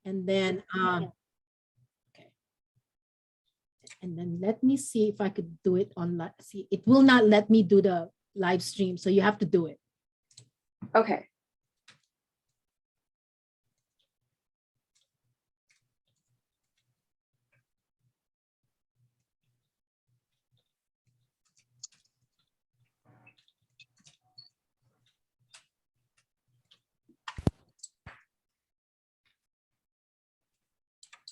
And then, okay. And then let me see if I could do it on, see, it will not let me do the live stream. So you have to do it. Okay.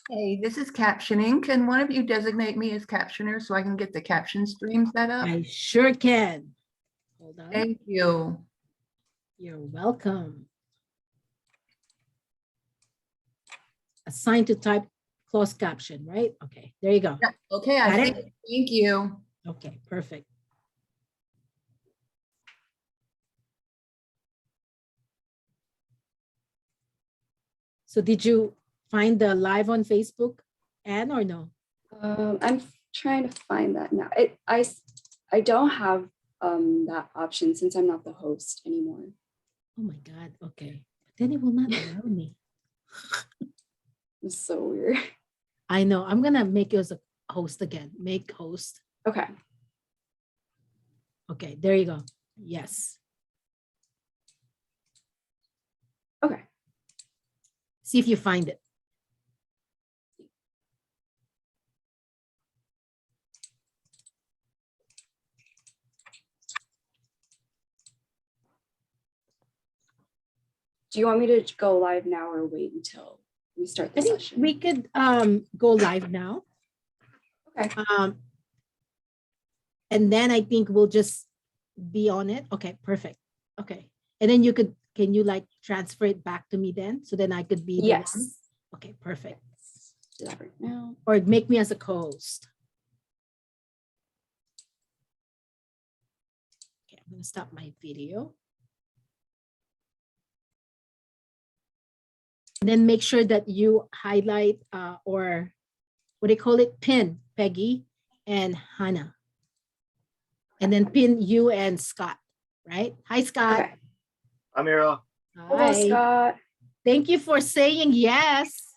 Hey, this is captioning. Can one of you designate me as captioner so I can get the caption stream set up? I sure can. Hold on. Thank you. You're welcome. Assign to type closed caption, right? Okay, there you go. Yeah, okay, I Got see it? it. Thank you. Okay, perfect. So did you find the live on Facebook, Anne, or no? I'm trying to find that now. I don't have that option since I'm not the host anymore. Oh my God, okay. But then it will not allow me. It's so weird. I know, I'm gonna make you as a host again. Make host. Okay. Okay, there you go. Yes. Okay. See if you find it. Do you want me to go live now or wait until we start the I think session? we could go live now. Okay. And then I think we'll just be on it. Okay, perfect. Okay. And then you could, can you like transfer it back to me then? So then I could be the Yes. one? Okay, perfect. Do that right now. Or make me as a co-host. Okay, I'm gonna stop my video. And then make sure that you highlight or what do you call it? Pin Peggy and Hannah. And then pin you and Scott, right? Hi, Scott. Okay. I'm Mira. Hello, Hi. Scott. Thank you for saying yes.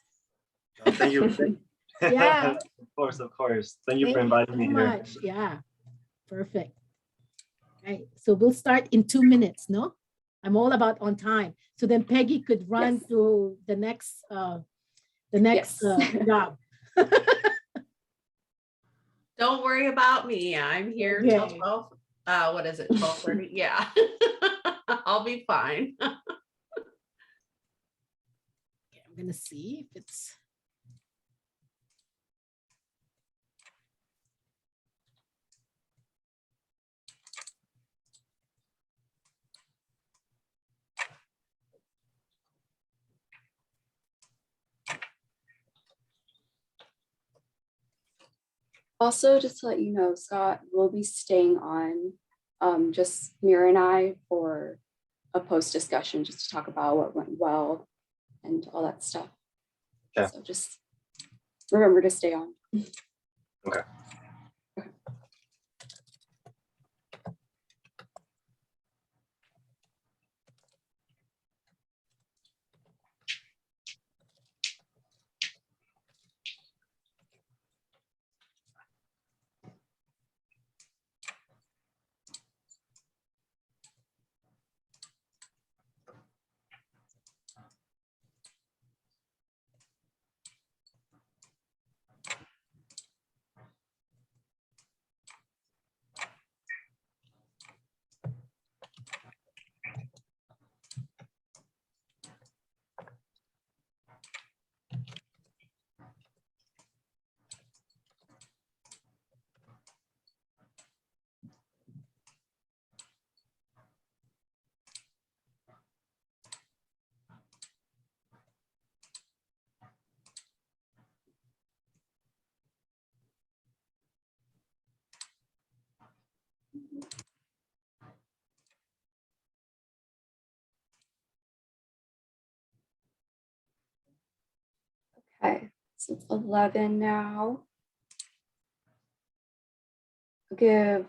Thank you. Yeah. Of course. Thank you for Thank inviting me so here. much. Yeah, perfect. Right, so we'll start in 2 minutes, no? I'm all about on time. So then Peggy could run Yes. to the next Yes. job. Don't worry about me. I'm here till Okay. 12. What is it? 12:30? Yeah. I'll be fine. Okay, I'm gonna see if it's. Also, just to let you know, Scott will be staying on, just Mira and I, for a post discussion, just to talk about what went well and all that stuff. Okay. So just remember to stay on. Okay. Okay, so it's 11 now. I'll give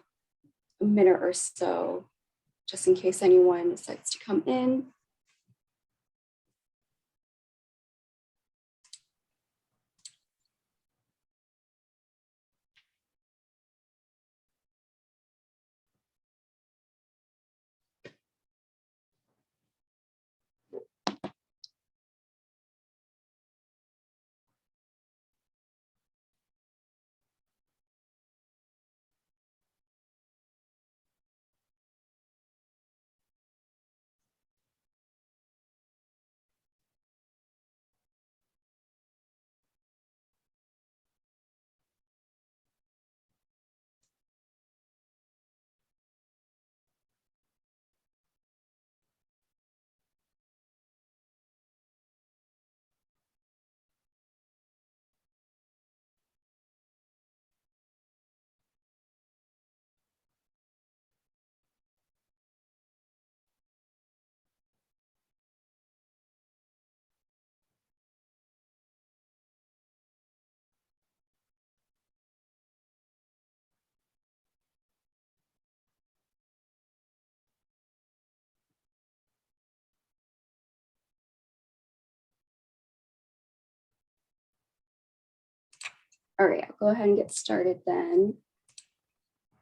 a minute or so, just in case anyone decides to come in. All right, I'll go ahead and get started then.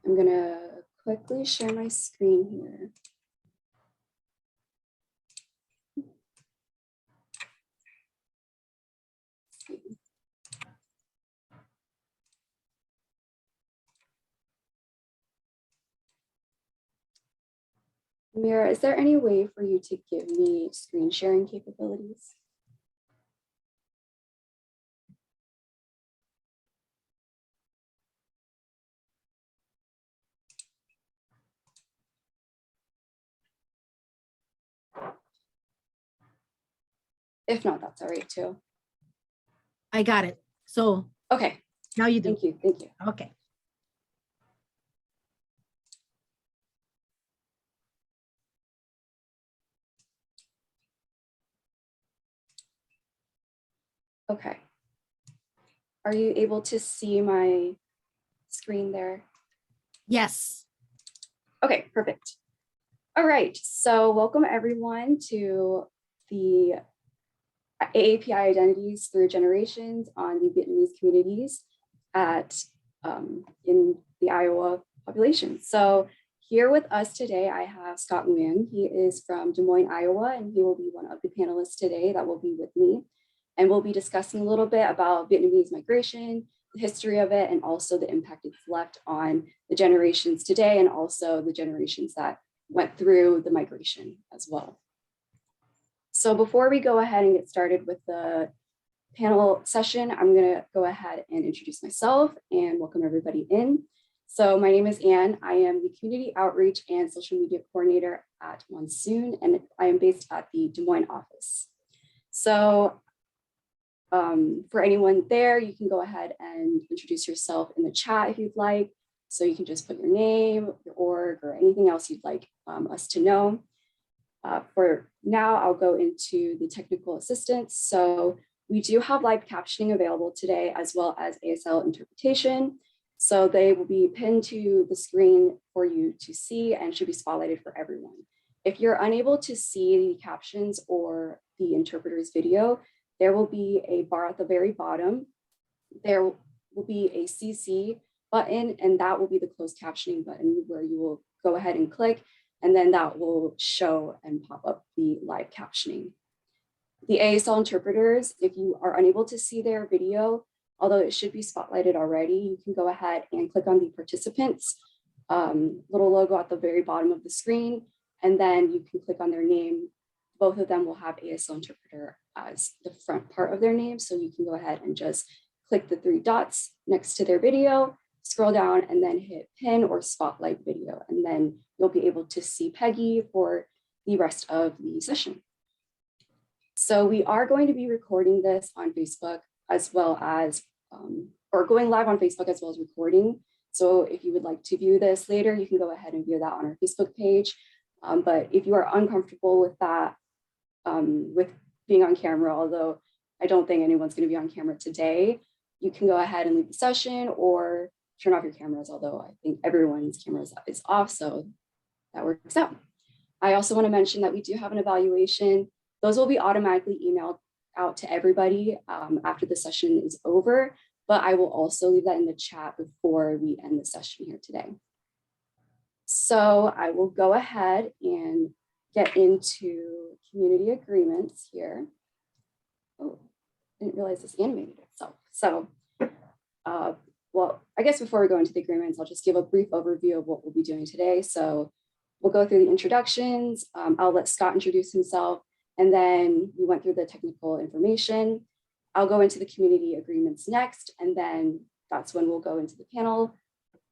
I'm gonna quickly share my screen here. Mira, is there any way for you to give me screen sharing capabilities? If not, that's all right too. I got it. So Okay, now you do. thank you, thank you. Okay. Okay. Are you able to see my screen there? Yes. Okay, perfect. All right, so welcome everyone to the AAPI Identities Through Generations on the Vietnamese communities at in the Iowa population. So here with us today, I have Scott Nguyen. He is from Des Moines, Iowa, and he will be one of the panelists today that will be with me. And we'll be discussing a little bit about Vietnamese migration, the history of it, and also the impact it's left on the generations today, and also the generations that went through the migration as well. So before we go ahead and get started with the panel session, I'm gonna go ahead and introduce myself and welcome everybody in. So my name is Anne. I am the Community Outreach and Social Media Coordinator at Monsoon, and I am based at the Des Moines office. So for anyone there, you can go ahead and introduce yourself in the chat if you'd like. So you can just put your name, your org, or anything else you'd like us to know. For now, I'll go into the technical assistance. So we do have live captioning available today, as well as ASL interpretation. So they will be pinned to the screen for you to see and should be spotlighted for everyone. If you're unable to see the captions or the interpreter's video, there will be a bar at the very bottom. There will be a CC button, and that will be the closed captioning button where you will go ahead and click, and then that will show and pop up the live captioning. The ASL interpreters, if you are unable to see their video, although it should be spotlighted already, you can go ahead and click on the participants little logo at the very bottom of the screen, and then you can click on their name. Both of them will have ASL interpreter as the front part of their name. So you can go ahead and just click the 3 dots next to their video, scroll down, and then hit pin or spotlight video. And then you'll be able to see Peggy for the rest of the session. So we are going to be recording this on Facebook as well as, or going live on Facebook as well as recording. So if you would like to view this later, you can go ahead and view that on our Facebook page. But if you are uncomfortable with that, with being on camera, although I don't think anyone's going to be on camera today, you can go ahead and leave the session or turn off your cameras, although I think everyone's cameras is off, so that works out. I also want to mention that we do have an evaluation. Those will be automatically emailed out to everybody after the session is over, but I will also leave that in the chat before we end the session here today. So I will go ahead and get into community agreements here. Oh, didn't realize this animated itself. So, well, I guess before we go into the agreements, I'll just give a brief overview of what we'll be doing today. So we'll go through the introductions. I'll let Scott introduce himself, and then we went through the technical information. I'll go into the community agreements next, and then that's when we'll go into the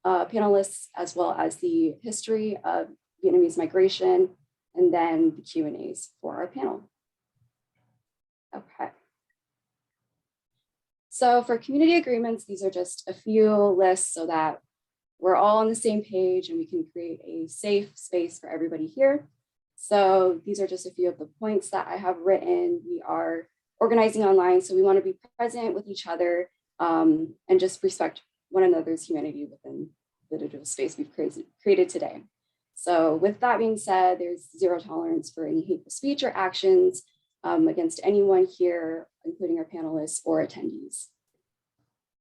panelists, as well as the history of Vietnamese migration, and then the Q&As for our panel. Okay. So for community agreements, these are just a few lists so that we're all on the same page and we can create a safe space for everybody here. So these are just a few of the points that I have written. We are organizing online, so we want to be present with each other and just respect one another's humanity within the digital space we've created today. So with that being said, there's zero tolerance for any hateful speech or actions against anyone here, including our panelists or attendees.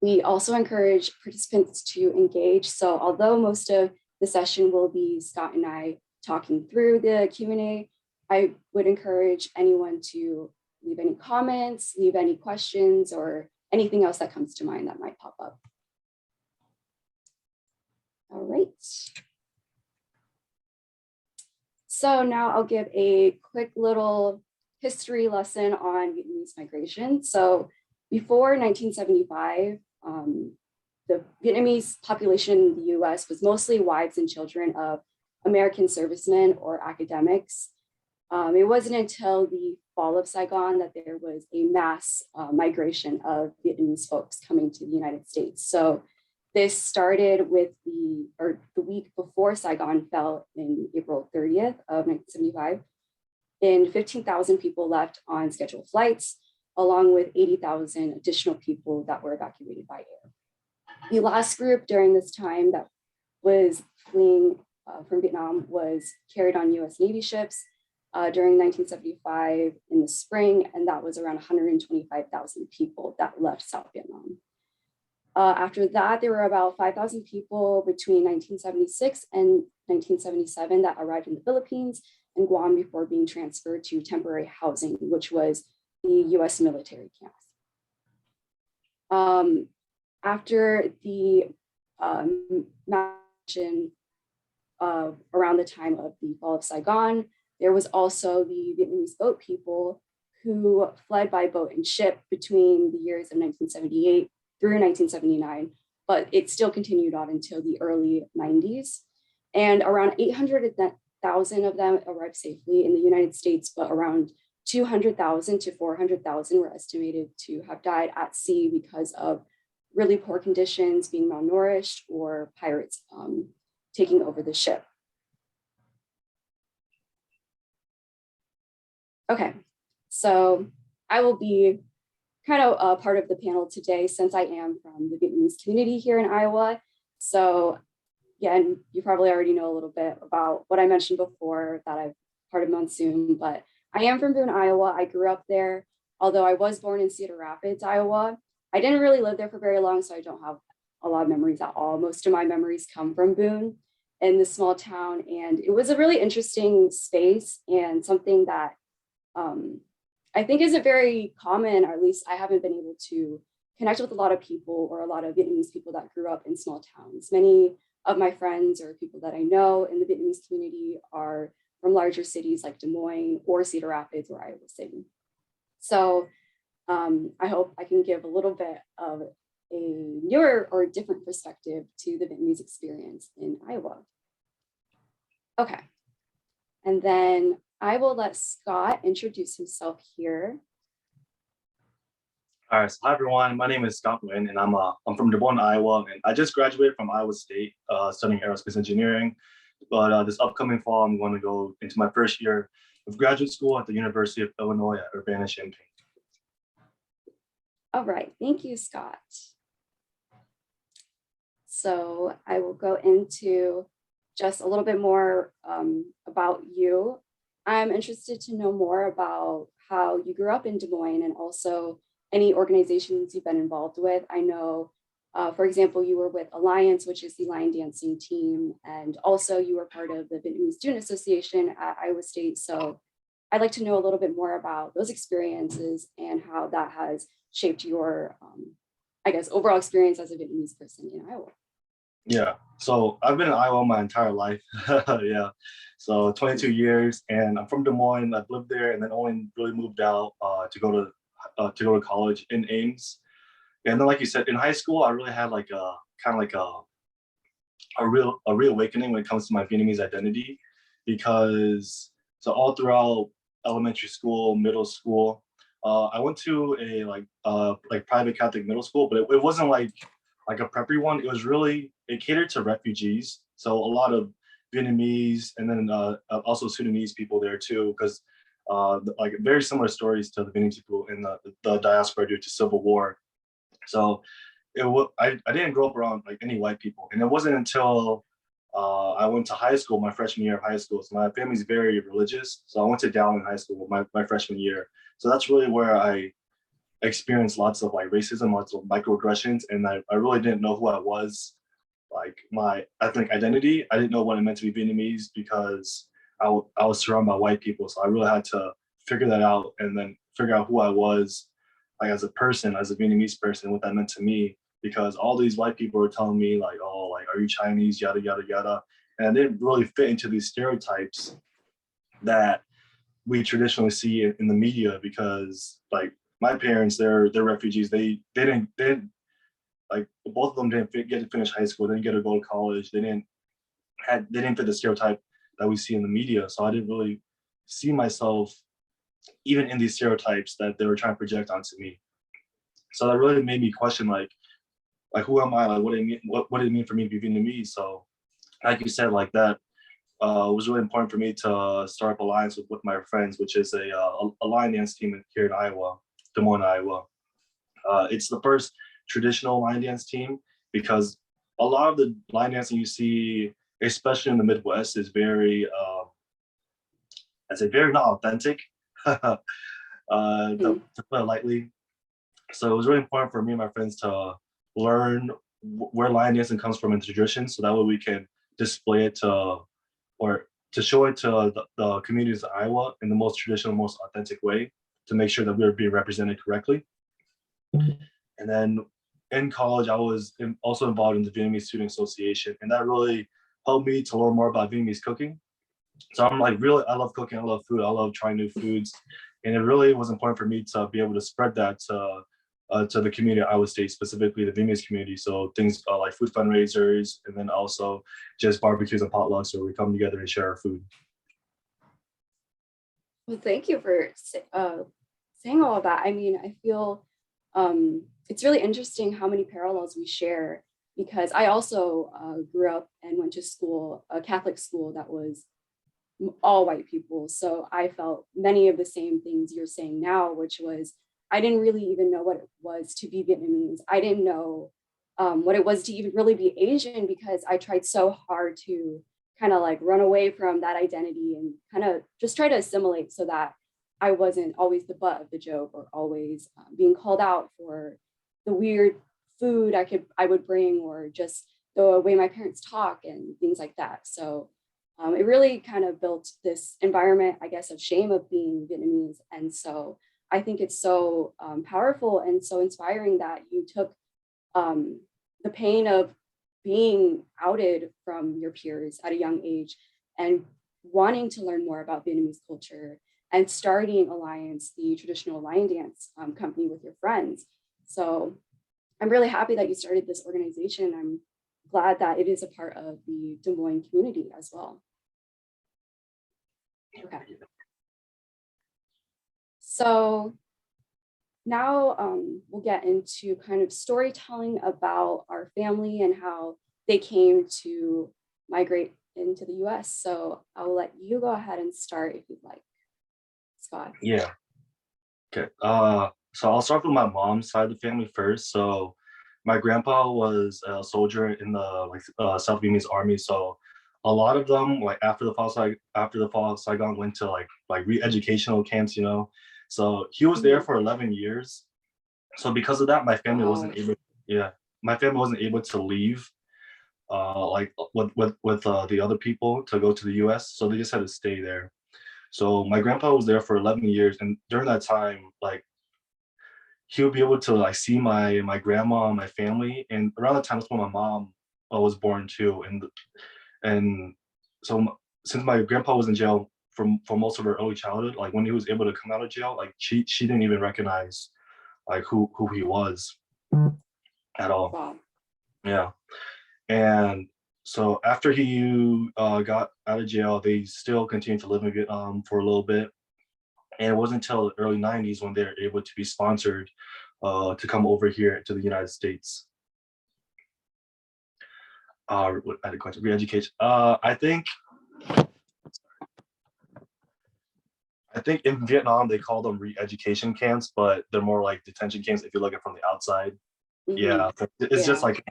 We also encourage participants to engage. So although most of the session will be Scott and I talking through the Q&A, I would encourage anyone to leave any comments, leave any questions, or anything else that comes to mind that might pop up. All right. So now I'll give a quick little history lesson on Vietnamese migration. So before 1975, the Vietnamese population in the US was mostly wives and children of American servicemen or academics. It wasn't until the fall of Saigon that there was a mass migration of Vietnamese folks coming to the United States. So this started with the week before Saigon fell in April 30th of 1975. And 15,000 people left on scheduled flights, along with 80,000 additional people that were evacuated by air. The last group during this time that was fleeing from Vietnam was carried on US Navy ships during 1975 in the spring, and that was around 125,000 people that left South Vietnam. After that, there were about 5,000 people between 1976 and 1977 that arrived in the Philippines and Guam before being transferred to temporary housing, which was the US military camps. After the migration around the time of the fall of Saigon, there was also the Vietnamese boat people who fled by boat and ship between the years of 1978 through 1979, but it still continued on until the early 90s. And around 800,000 of them arrived safely in the United States, but around 200,000 to 400,000 were estimated to have died at sea because of really poor conditions, being malnourished, or pirates taking over the ship. Okay, so I will be kind of a part of the panel today since I am from the Vietnamese community here in Iowa. So yeah, and you probably already know a little bit about what I mentioned before, that I'm part of Monsoon, but I am from Boone, Iowa. I grew up there, although I was born in Cedar Rapids, Iowa. I didn't really live there for very long, so I don't have a lot of memories at all. Most of my memories come from Boone in this small town, and it was a really interesting space and something that I think isn't very common, or at least I haven't been able to connect with a lot of people or a lot of Vietnamese people that grew up in small towns. Many of my friends or people that I know in the Vietnamese community are from larger cities like Des Moines or Cedar Rapids or Iowa City. So I hope I can give a little bit of a newer or different perspective to the Vietnamese experience in Iowa. Okay, and then I will let Scott introduce himself here. All right, so hi everyone. My name is Scott Nguyen, and I'm from Des Moines, Iowa, and I just graduated from Iowa State studying aerospace engineering. But this upcoming fall, I'm going to go into my first year of graduate school at the University of Illinois at Urbana-Champaign. All right, thank you, Scott. So I will go into just a little bit more about you. I'm interested to know more about how you grew up in Des Moines and also any organizations you've been involved with. I know, for example, you were with Alliance, which is the line dancing team, and also you were part of the Vietnamese Student Association at Iowa State. So I'd like to know a little bit more about those experiences and how that has shaped your, I guess, overall experience as a Vietnamese person in Iowa. Yeah, so I've been in Iowa my entire life. Yeah, so 22 years, and I'm from Des Moines. I've lived there, and then only really moved out to go to college in Ames. And then, like you said, in high school, I really had like a kind of like a reawakening when it comes to my Vietnamese identity, because so all throughout elementary school, middle school, I went to a like private Catholic middle school, but it wasn't like a preppy one. It was really, it catered to refugees. So a lot of Vietnamese and then also Sudanese people there too, because like very similar stories to the Vietnamese people in the diaspora due to civil war. So I didn't grow up around like any white people, and it wasn't until I went to high school, my freshman year of high school. So my family's very religious, so I went to Dowling High School my freshman year. So that's really where I experienced lots of like racism, lots of microaggressions, and I really didn't know who I was, like my ethnic identity. I didn't know what it meant to be Vietnamese because I was surrounded by white people. So I really had to figure that out and then figure out who I was, like as a person, as a Vietnamese person, what that meant to me. Because all these white people were telling me like, oh, like, are you Chinese, yada, yada, yada. And I didn't really fit into these stereotypes that we traditionally see in the media, because like my parents, they're refugees. They didn't like, both of them didn't get to finish high school, didn't get to go to college. They didn't fit the stereotype that we see in the media. So I didn't really see myself even in these stereotypes that they were trying to project onto me. So that really made me question like who am I? Like what did it mean for me to be Vietnamese? So like you said, like that was really important for me to start up alliance with my friends, which is a line dance team here in Iowa, Des Moines, Iowa. It's the first traditional line dance team, because a lot of the line dancing you see, especially in the Midwest, is very, I'd say very not authentic, to put it lightly. So it was really important for me and my friends to learn where line dancing comes from in tradition, so that way we can display it or to show it to the communities of Iowa in the most traditional, most authentic way, to make sure that we were being represented correctly. And then in college, I was also involved in the Vietnamese Student Association, and that really helped me to learn more about Vietnamese cooking. So I'm like, really, I love cooking, I love food, I love trying new foods. And it really was important for me to be able to spread that to the community of Iowa State, specifically the Vietnamese community. So things like food fundraisers, and then also just barbecues and potlucks where we come together and share our food. Well, thank you for saying all of that. I mean, I feel it's really interesting how many parallels we share, because I also grew up and went to school, a Catholic school that was all white people. So I felt many of the same things you're saying now, which was, I didn't really even know what it was to be Vietnamese. I didn't know what it was to even really be Asian, because I tried so hard to kind of like run away from that identity and kind of just try to assimilate, so that I wasn't always the butt of the joke, or always being called out for the weird food I would bring, or just the way my parents talk and things like that. So it really kind of built this environment, I guess, of shame of being Vietnamese. And so I think it's so powerful and so inspiring that you took the pain of being outed from your peers at a young age and wanting to learn more about Vietnamese culture and starting Alliance, the traditional line dance company, with your friends. So I'm really happy that you started this organization. I'm glad that it is a part of the Des Moines community as well. Okay. So now we'll get into kind of storytelling about our family and how they came to migrate into the US. So I'll let you go ahead and start if you'd like, Scott. Yeah. Okay. So I'll start with my mom's side of the family first. So my grandpa was a soldier in the South Vietnamese army. So a lot of them, like after the fall of Saigon, went to like re-educational camps, you know. So he was there for 11 years. So because of that, my family wasn't able. Yeah, my family wasn't able to leave, like with the other people to go to the U.S. So they just had to stay there. So my grandpa was there for 11 years, and during that time, like he would be able to like see my grandma and my family. And around the time that's when my mom was born too, and so since my grandpa was in jail for most of her early childhood, like when he was able to come out of jail, like she didn't even recognize like who he was at all. Wow. Yeah. And so after he got out of jail, they still continued to live in Vietnam for a little bit. And it wasn't until the early 90s when they were able to be sponsored to come over here to the United States. Re-education. I think in Vietnam they call them re-education camps, but they're more like detention camps if you look at it from the outside. Yeah, it's just like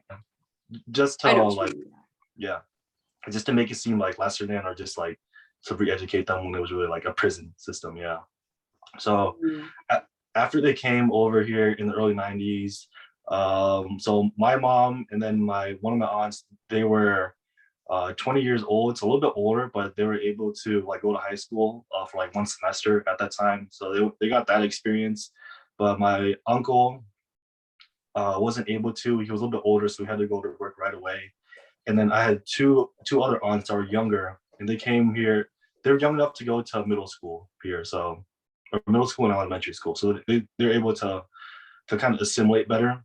just to like just to make it seem like lesser than, or just like to re-educate them when it was really like a prison system. Yeah. So after they came over here in the early 90s, so my mom and then one of my aunts, they were 20 years old, so a little bit older, but they were able to like go to high school for like one semester at that time. So they got that experience. But my uncle wasn't able to. He was a little bit older, so he had to go to work right away. And then I had two other aunts that were younger, and they came here. They were young enough to go to middle school here, so or middle school and elementary school. So they're able to kind of assimilate better.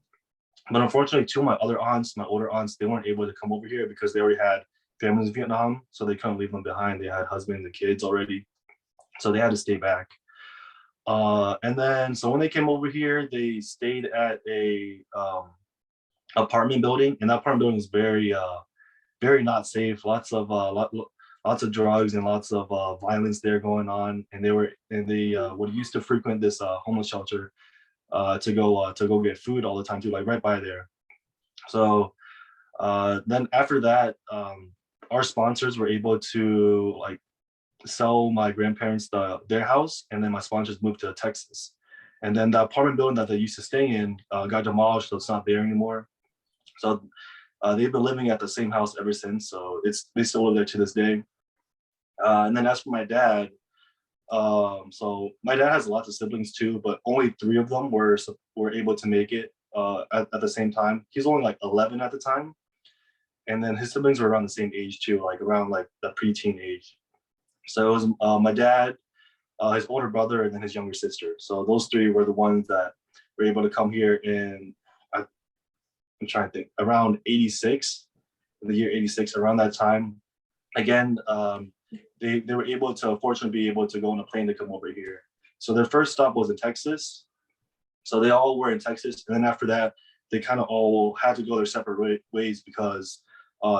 But unfortunately, two of my other aunts, my older aunts, they weren't able to come over here because they already had families in Vietnam, so they couldn't leave them behind. They had husbands and kids already, so they had to stay back. And then, so when they came over here, they stayed at a apartment building, and that apartment building is very not safe. Lots of drugs and lots of violence there going on. And they would used to frequent this homeless shelter to go get food all the time too, like right by there. So then after that, our sponsors were able to like sell my grandparents their house, and then my sponsors moved to Texas. And then the apartment building that they used to stay in got demolished, so it's not there anymore. So they've been living at the same house ever since. So they still live there to this day. And then as for my dad, so my dad has lots of siblings too, but only 3 of them were able to make it at the same time. He's only like 11 at the time, and then his siblings were around the same age too, like around like the preteen age. So it was my dad, his older brother, and then his younger sister. So those 3 were the ones that were able to come here in, I'm trying to think, around 86, in the year 86, around that time. Again, they were able to, fortunately, be able to go on a plane to come over here. So their first stop was in Texas. So they all were in Texas. And then after that, they kind of all had to go their separate ways because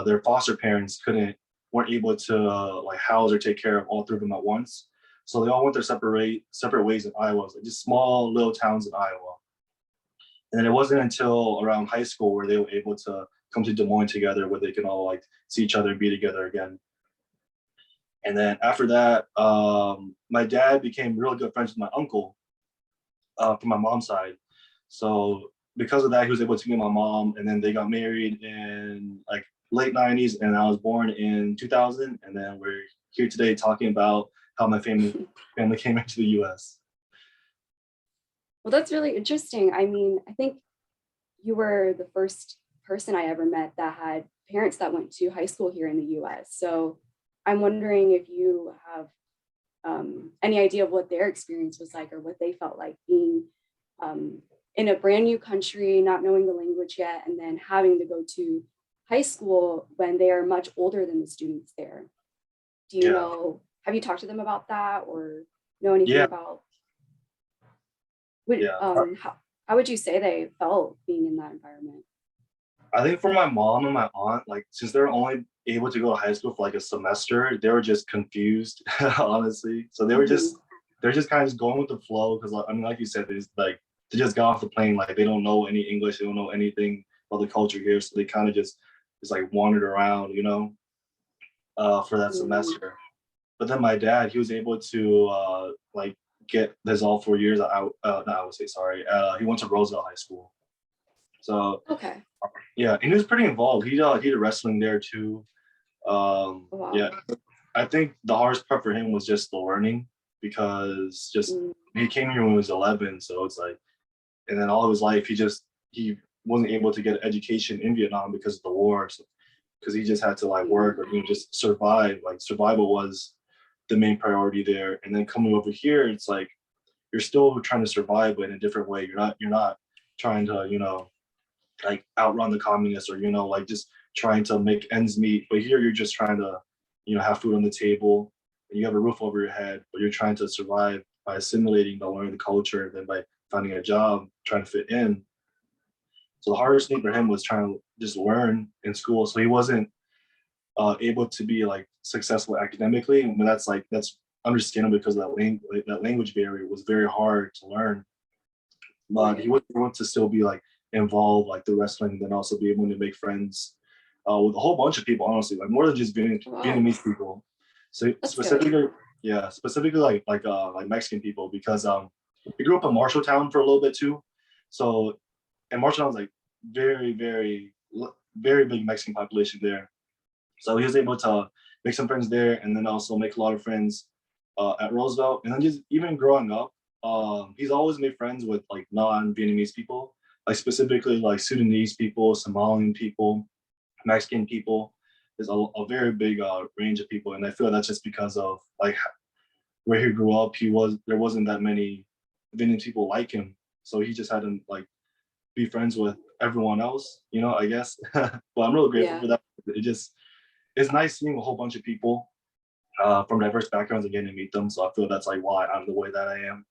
their foster parents weren't able to like house or take care of all 3 of them at once. So they all went their separate ways in Iowa, like just small little towns in Iowa. And then it wasn't until around high school where they were able to come to Des Moines together, where they can all like see each other and be together again. And then after that, my dad became really good friends with my uncle from my mom's side. So because of that, he was able to meet my mom, and then they got married in like late 90s, and I was born in 2000. And then we're here today talking about how my family came into the US. Well, that's really interesting. I mean, I think you were the first person I ever met that had parents that went to high school here in the US. So I'm wondering if you have any idea of what their experience was like, or what they felt like being in a brand new country, not knowing the language yet, and then having to go to high school when they are much older than the students there. Do you know, have you talked to them about that, or know anything about, how would you say they felt being in that environment? I think for my mom and my aunt, like since they're only able to go to high school for like a semester, they were just confused, honestly. So they're just kind of just going with the flow, because I mean, like you said, they just got off the plane, like they don't know any English, they don't know anything about the culture here, so they kind of just like wandered around, for that semester. But then my dad, he was able to like get his all 4 years. He went to Roosevelt High School. So okay. Yeah, and he was pretty involved. He did wrestling there too. Wow. Yeah, I think the hardest part for him was just the learning, because he came here when he was 11, so it's like, and then all of his life he wasn't able to get an education in Vietnam because of the war, because he just had to like work or just survive. Like survival was the main priority there, and then coming over here, it's like you're still trying to survive, but in a different way. You're not trying to like outrun the communists, or like just trying to make ends meet. But here you're just trying to have food on the table, and you have a roof over your head, but you're trying to survive by assimilating, by learning the culture, and then by finding a job, trying to fit in. So the hardest thing for him was trying to just learn in school. So he wasn't able to be like successful academically, and that's understandable, because that language barrier was very hard to learn. But he was able to still be like involved, like the wrestling, and then also be able to make friends with a whole bunch of people, honestly, like more than just Vietnamese people. So That's specifically, specifically like Mexican people, because we grew up in Marshalltown for a little bit too. So, and Marshalltown's like very, very big Mexican population there. So he was able to make some friends there, and then also make a lot of friends at Roosevelt. And then just even growing up, he's always made friends with like non-Vietnamese people, like specifically like Sudanese people, Somalian people, Mexican people. There's a very big range of people, and I feel that's just because of like where he grew up. There wasn't that many Vietnamese people like him, so he just had to like be friends with everyone else, you know, I guess. But I'm really grateful for that. It's nice seeing a whole bunch of people from diverse backgrounds and getting to meet them. So I feel that's like why I'm the way that I am.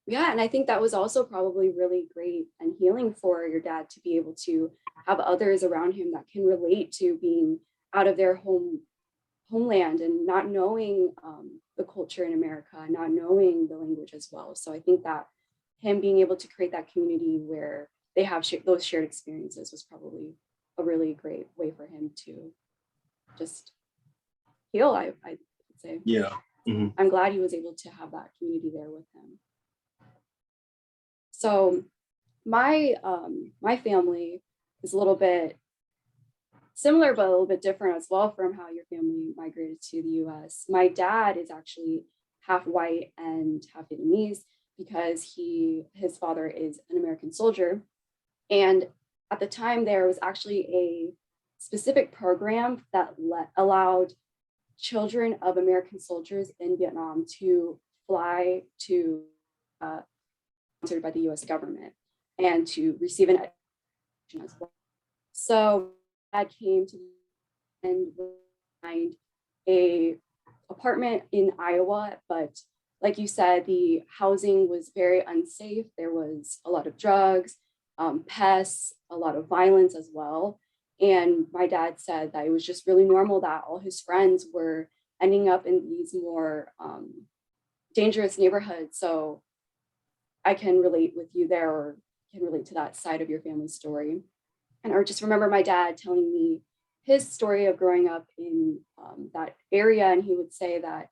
Yeah, and I think that was also probably really great and healing for your dad to be able to have others around him that can relate to being out of their homeland and not knowing the culture in America, not knowing the language as well. So I think that him being able to create that community where they have those shared experiences was probably a really great way for him to just heal, I would say. Yeah. Mm-hmm. I'm glad he was able to have that community there with him. So my family is a little bit similar, but a little bit different as well from how your family migrated to the US. My dad is actually half white and half Vietnamese because his father is an American soldier. And at the time, there was actually a specific program that allowed children of American soldiers in Vietnam to fly to sponsored by the US government and to receive an education as well. So I came to and find a apartment in Iowa, but like you said, the housing was very unsafe. There was a lot of drugs, pests, a lot of violence as well. And my dad said that it was just really normal that all his friends were ending up in these more dangerous neighborhoods. So I can relate with you there, or can relate to that side of your family story. And I just remember my dad telling me his story of growing up in that area. And he would say that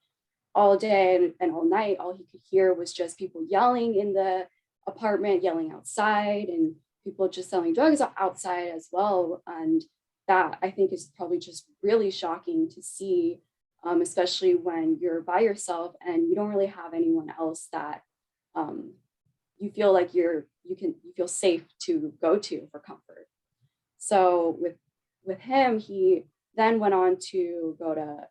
all day and all night, all he could hear was just people yelling in the apartment, yelling outside, and people just selling drugs outside as well. And that, I think, is probably just really shocking to see, especially when you're by yourself and you don't really have anyone else that you feel like you feel safe to go to for comfort. So with him, he then went on to go to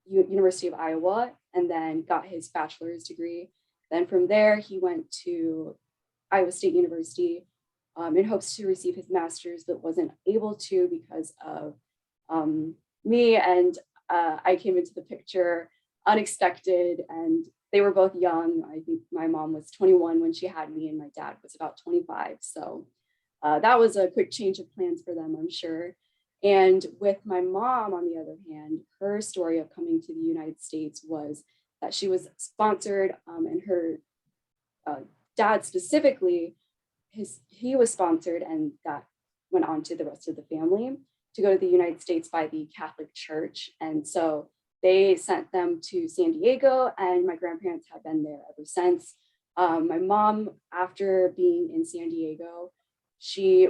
University of Iowa and then got his bachelor's degree. Then from there, he went to Iowa State University in hopes to receive his master's, but wasn't able to because of me. And I came into the picture unexpected, and they were both young. I think my mom was 21 when she had me, and my dad was about 25. So that was a quick change of plans for them, I'm sure. And with my mom, on the other hand, her story of coming to the United States was that she was sponsored, and her dad specifically, he was sponsored, and that went on to the rest of the family to go to the United States by the Catholic Church. And so they sent them to San Diego, and my grandparents have been there ever since. My mom, after being in San Diego, she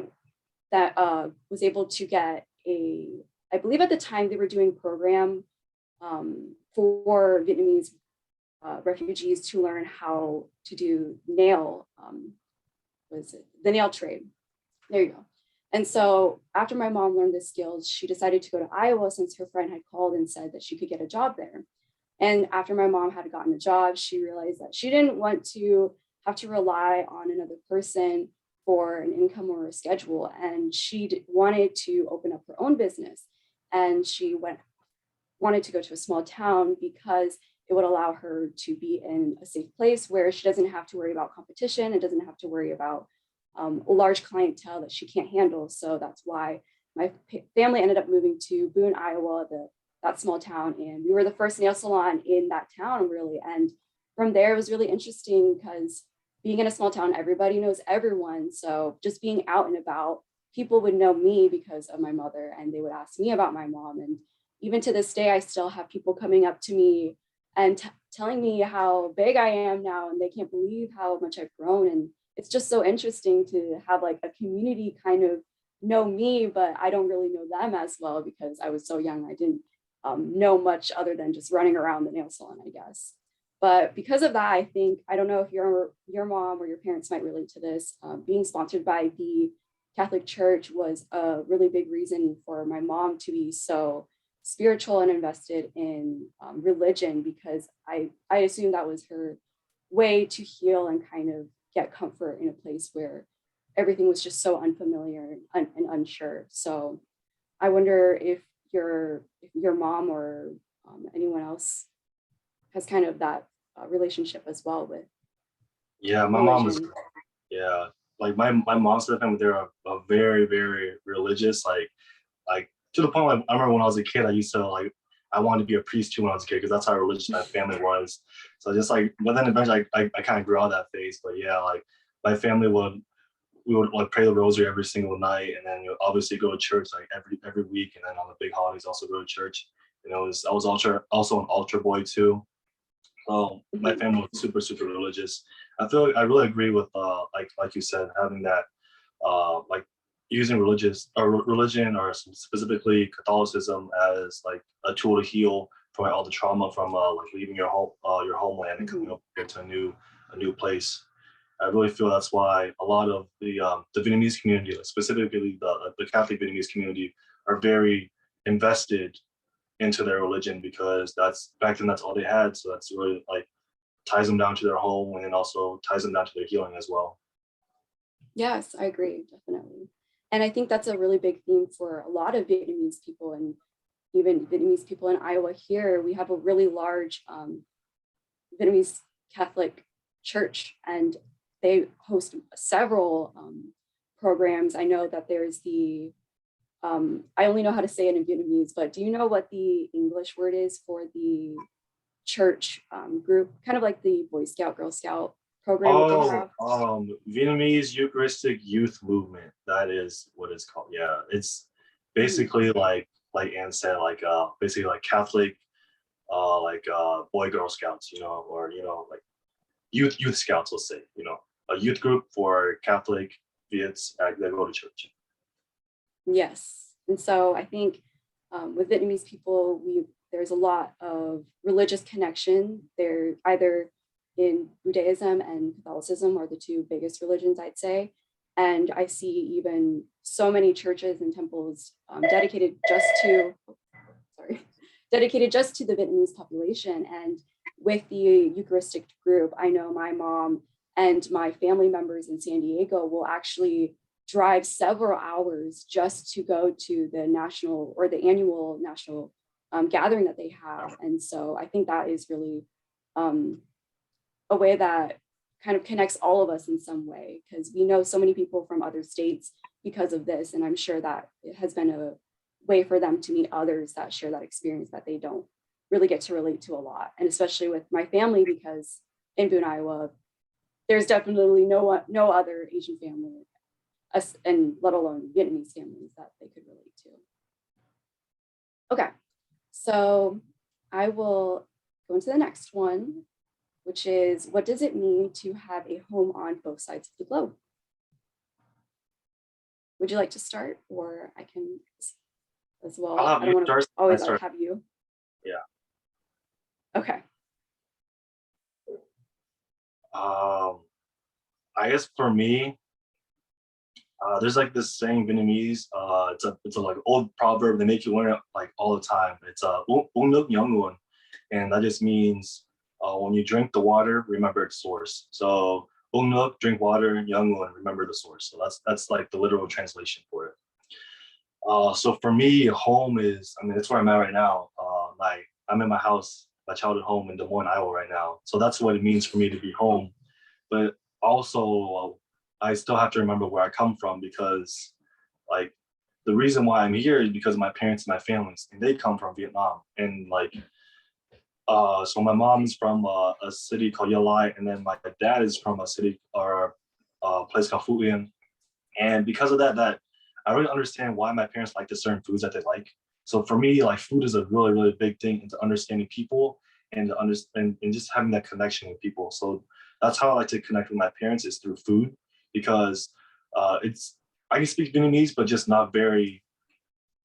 was able to get I believe at the time they were doing a program for Vietnamese refugees to learn how to do the nail trade. There you go. And so after my mom learned the skills, she decided to go to Iowa since her friend had called and said that she could get a job there. And after my mom had gotten a job, she realized that she didn't want to have to rely on another person for an income or a schedule. And she wanted to open up her own business. And she wanted to go to a small town because it would allow her to be in a safe place where she doesn't have to worry about competition and doesn't have to worry about a large clientele that she can't handle. So that's why my family ended up moving to Boone, Iowa, that small town. And we were the first nail salon in that town, really. And from there, it was really interesting because being in a small town, everybody knows everyone. So just being out and about, people would know me because of my mother, and they would ask me about my mom. And even to this day, I still have people coming up to me and telling me how big I am now, and they can't believe how much I've grown. And it's just so interesting to have like a community kind of know me, but I don't really know them as well because I was so young. I didn't know much other than just running around the nail salon, I guess. But because of that, I think, I don't know if your mom or your parents might relate to this, being sponsored by the Catholic Church was a really big reason for my mom to be so spiritual and invested in religion, because I assume that was her way to heal and kind of get comfort in a place where everything was just so unfamiliar and unsure. So I wonder if your mom or anyone else has kind of that relationship as well with Yeah, my mom is, religion. yeah, like my mom's side of the family, they're a very, very religious, like to the point like I remember when I was a kid, I used to like I wanted to be a priest too when I was a kid because that's how religious my family was. So just like, but then eventually I kind of grew out of that phase. But yeah, like my family we would like pray the rosary every single night, and then obviously go to church like every week, and then on the big holidays also go to church. You know, I was also an altar boy too. So my Mhm. family was super religious. I feel like I really agree with like you said, having that like using religion or specifically Catholicism as like a tool to heal from like, all the trauma from like leaving your homeland and coming Mhm. up here to a new place. I really feel that's why a lot of the Vietnamese community, like specifically the Catholic Vietnamese community, are very invested into their religion because that's back then that's all they had. So that's really like ties them down to their home and then also ties them down to their healing as well. Yes, I agree, definitely. And I think that's a really big theme for a lot of Vietnamese people, and even Vietnamese people in Iowa here. We have a really large Vietnamese Catholic church, and they host several programs. I know that there's the, I only know how to say it in Vietnamese, but do you know what the English word is for the church group? Kind of like the Boy Scout, Girl Scout program that they have. Vietnamese Eucharistic Youth Movement. That is what it's called. Yeah, it's Mhm. basically like Ann said, like basically like Catholic, Boy Girl Scouts, you know, or you know like youth scouts, let's say, you know, a youth group for Catholic Viets that go to church. Yes. And so I think with Vietnamese people, there's a lot of religious connection. They're either in Buddhism and Catholicism are the two biggest religions, I'd say. And I see even so many churches and temples sorry, dedicated just to the Vietnamese population. And with the Eucharistic group, I know my mom and my family members in San Diego will actually drive several hours just to go to the national or the annual national gathering that they have. And so I think that is really a way that kind of connects all of us in some way, because we know so many people from other states because of this. And I'm sure that it has been a way for them to meet others that share that experience that they don't really get to relate to a lot. And especially with my family, because in Boone, Iowa, there's definitely no other Asian family, and let alone Vietnamese families that they could relate to. Okay, so I will go into the next one, which is, what does it mean to have a home on both sides of the globe? Would you like to start, or I can as well? I'll have I you don't want to start. always have you. Yeah. Okay. I guess for me, there's like this saying in Vietnamese. It's a like old proverb. They make you learn it like all the time. It's uống nước nhớ nguồn, and that just means when you drink the water, remember its source. So uống nước, drink water, nhớ nguồn, remember the source. So that's like the literal translation for it. So for me, home is, I mean, that's where I'm at right now. Like I'm in my house, my childhood home in Des Moines, Iowa right now. So that's what it means for me to be home. But also, I still have to remember where I come from, because like the reason why I'm here is because of my parents and my families, and they come from Vietnam. And like, so my mom's from a city called 𝐕𝐈𝐄𝐄, and then my dad is from a city or a place called Phu Yên. And because of that I really understand why my parents like the certain foods that they like. So for me, like food is a really big thing into understanding people and understand and just having that connection with people. So that's how I like to connect with my parents, is through food, because I can speak Vietnamese, but just not very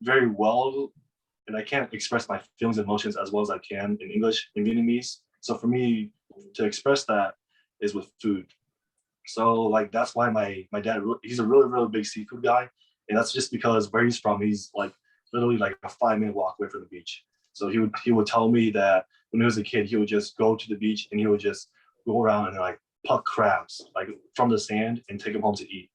well, and I can't express my feelings and emotions as well as I can in English in Vietnamese. So for me to express that is with food. So like that's why my dad, he's a really big seafood guy, and that's just because where he's from, he's like literally like a 5-minute walk away from the beach. So he would tell me that when he was a kid, he would just go to the beach and he would just go around and like pluck crabs like from the sand and take them home to eat.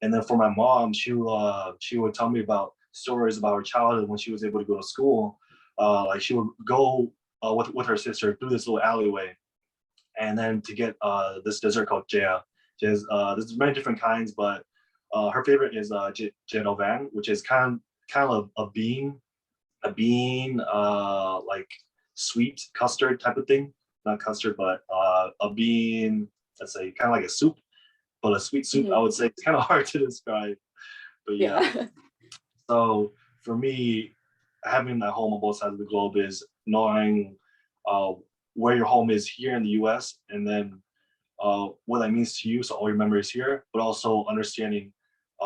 And then for my mom, she would tell me about stories about her childhood when she was able to go to school. Like she would go with her sister through this little alleyway, and then to get this dessert called 𝐂𝐎𝐿. There's many different kinds, but her favorite is 𝐂𝐎𝐿, which is kind of a bean like sweet custard type of thing. Not custard, but a bean. Let's say kind of like a soup, but a sweet soup. I would say it's kind of hard to describe, but yeah. So for me, having that home on both sides of the globe is knowing where your home is here in the US, and then what that means to you, so all your memories here, but also understanding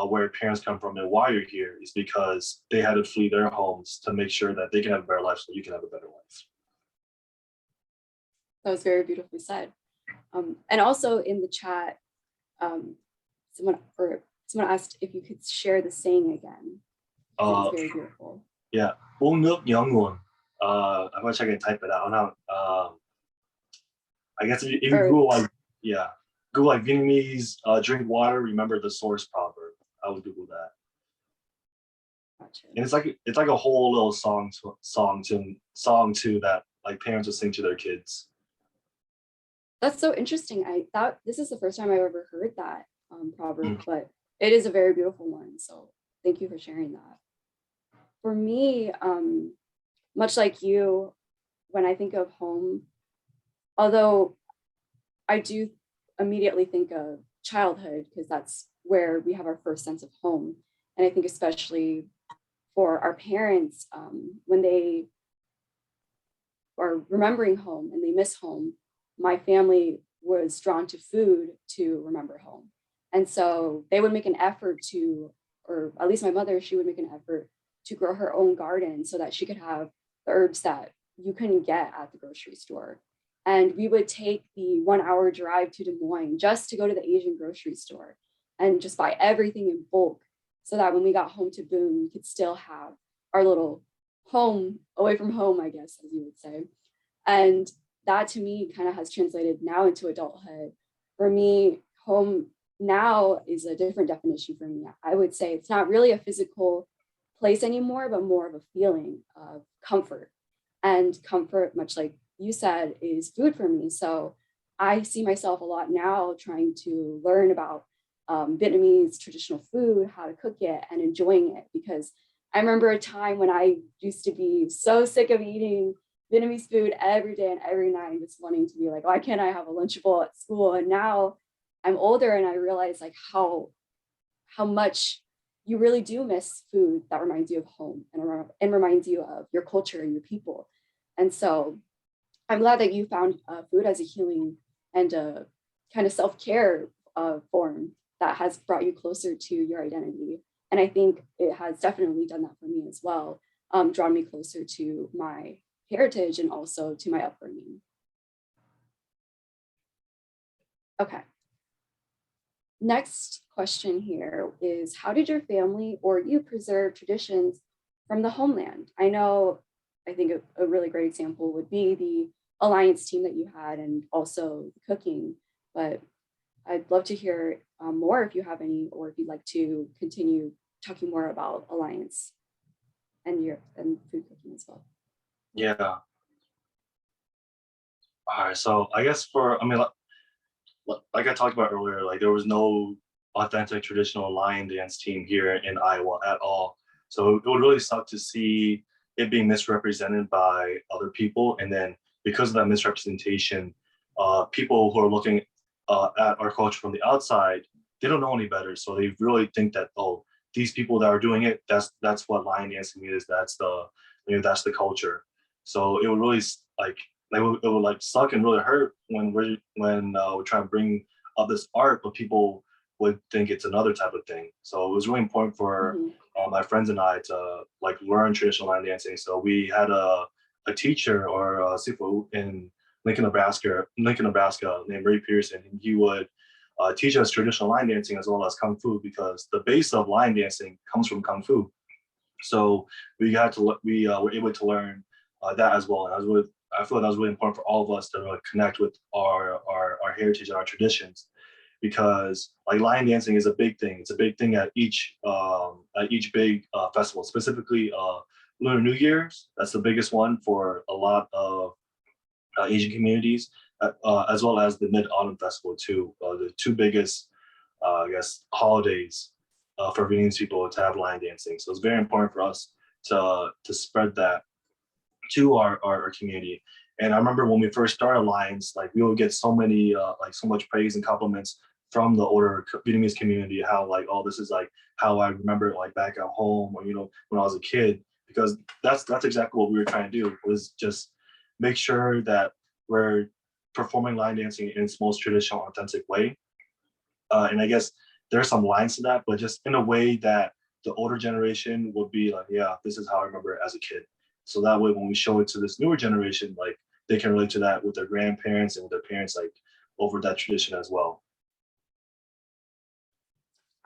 where your parents come from and why you're here is because they had to flee their homes to make sure that they can have a better life so you can have a better life. That was very beautifully said. And also in the chat, someone asked if you could share the saying again. It's very beautiful. Yeah, Nguyen. I wish I could type it out now. I guess if you Google like Vietnamese, drink water, remember the source proverb. I would Google that. Gotcha. And it's like a whole little song too that like parents would sing to their kids. That's so interesting. I thought this is the first time I've ever heard that proverb, but it is a very beautiful one. So thank you for sharing that. For me, much like you, when I think of home, although I do immediately think of childhood because that's where we have our first sense of home. And I think especially for our parents, when they are remembering home and they miss home, my family was drawn to food to remember home. And so they would make an effort to, or at least my mother, she would make an effort to grow her own garden so that she could have the herbs that you couldn't get at the grocery store. And we would take the 1-hour drive to Des Moines just to go to the Asian grocery store and just buy everything in bulk so that when we got home to Boone, we could still have our little home away from home, I guess, as you would say. And that to me kind of has translated now into adulthood. For me, home now is a different definition for me. I would say it's not really a physical place anymore, but more of a feeling of comfort. And comfort, much like you said, is food for me. So I see myself a lot now trying to learn about Vietnamese traditional food, how to cook it and enjoying it. Because I remember a time when I used to be so sick of eating Vietnamese food every day and every night, and just wanting to be like, why can't I have a Lunchable at school? And now I'm older and I realize like how much you really do miss food that reminds you of home and reminds you of your culture and your people. And so I'm glad that you found food as a healing and a kind of self-care form that has brought you closer to your identity. And I think it has definitely done that for me as well, drawn me closer to my heritage and also to my upbringing. Okay. Next question here is, how did your family or you preserve traditions from the homeland? I think a really great example would be the alliance team that you had and also the cooking, but I'd love to hear more if you have any, or if you'd like to continue talking more about alliance and food cooking as well. Yeah. All right. So I guess like I talked about earlier, like there was no authentic traditional lion dance team here in Iowa at all. So it would really suck to see it being misrepresented by other people. And then because of that misrepresentation, people who are looking at our culture from the outside, they don't know any better. So they really think that, oh, these people that are doing it, that's what lion dancing is. That's the culture. So it would really it would like suck and really hurt when we're trying to bring up this art, but people would think it's another type of thing. So it was really important for my friends and I to like learn traditional line dancing. So we had a teacher or a sifu in Lincoln, Nebraska named Ray Pearson, and he would teach us traditional line dancing as well as kung fu, because the base of line dancing comes from kung fu. So we were able to learn that as well. And I feel like that was really important for all of us to really connect with our heritage and our traditions, because like line dancing is a big thing. It's a big thing at each big festival, specifically Lunar New Year's. That's the biggest one for a lot of Asian communities, as well as the Mid-Autumn Festival too. The two biggest, I guess, holidays for Vietnamese people to have line dancing. So it's very important for us to spread that to our community. And I remember when we first started lines, like we would get so much praise and compliments from the older Vietnamese community, how like, oh, this is like how I remember it like back at home, or when I was a kid, because that's exactly what we were trying to do, was just make sure that we're performing line dancing in its most traditional, authentic way. And I guess there's some lines to that, but just in a way that the older generation would be like, yeah, this is how I remember it as a kid. So that way, when we show it to this newer generation, like they can relate to that with their grandparents and with their parents, like over that tradition as well.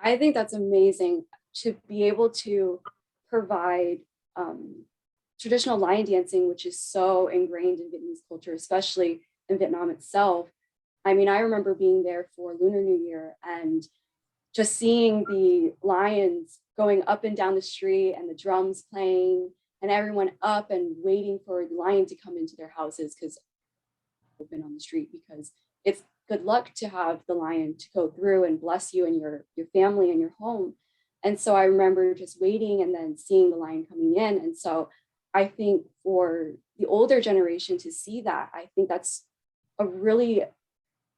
I think that's amazing to be able to provide traditional line dancing, which is so ingrained in Vietnamese culture, especially in Vietnam itself. I mean, I remember being there for Lunar New Year and just seeing the lions going up and down the street and the drums playing and everyone up and waiting for the lion to come into their houses, because open on the street, because it's good luck to have the lion to go through and bless you and your family and your home. And so I remember just waiting and then seeing the lion coming in. And so I think for the older generation to see that, I think that's a really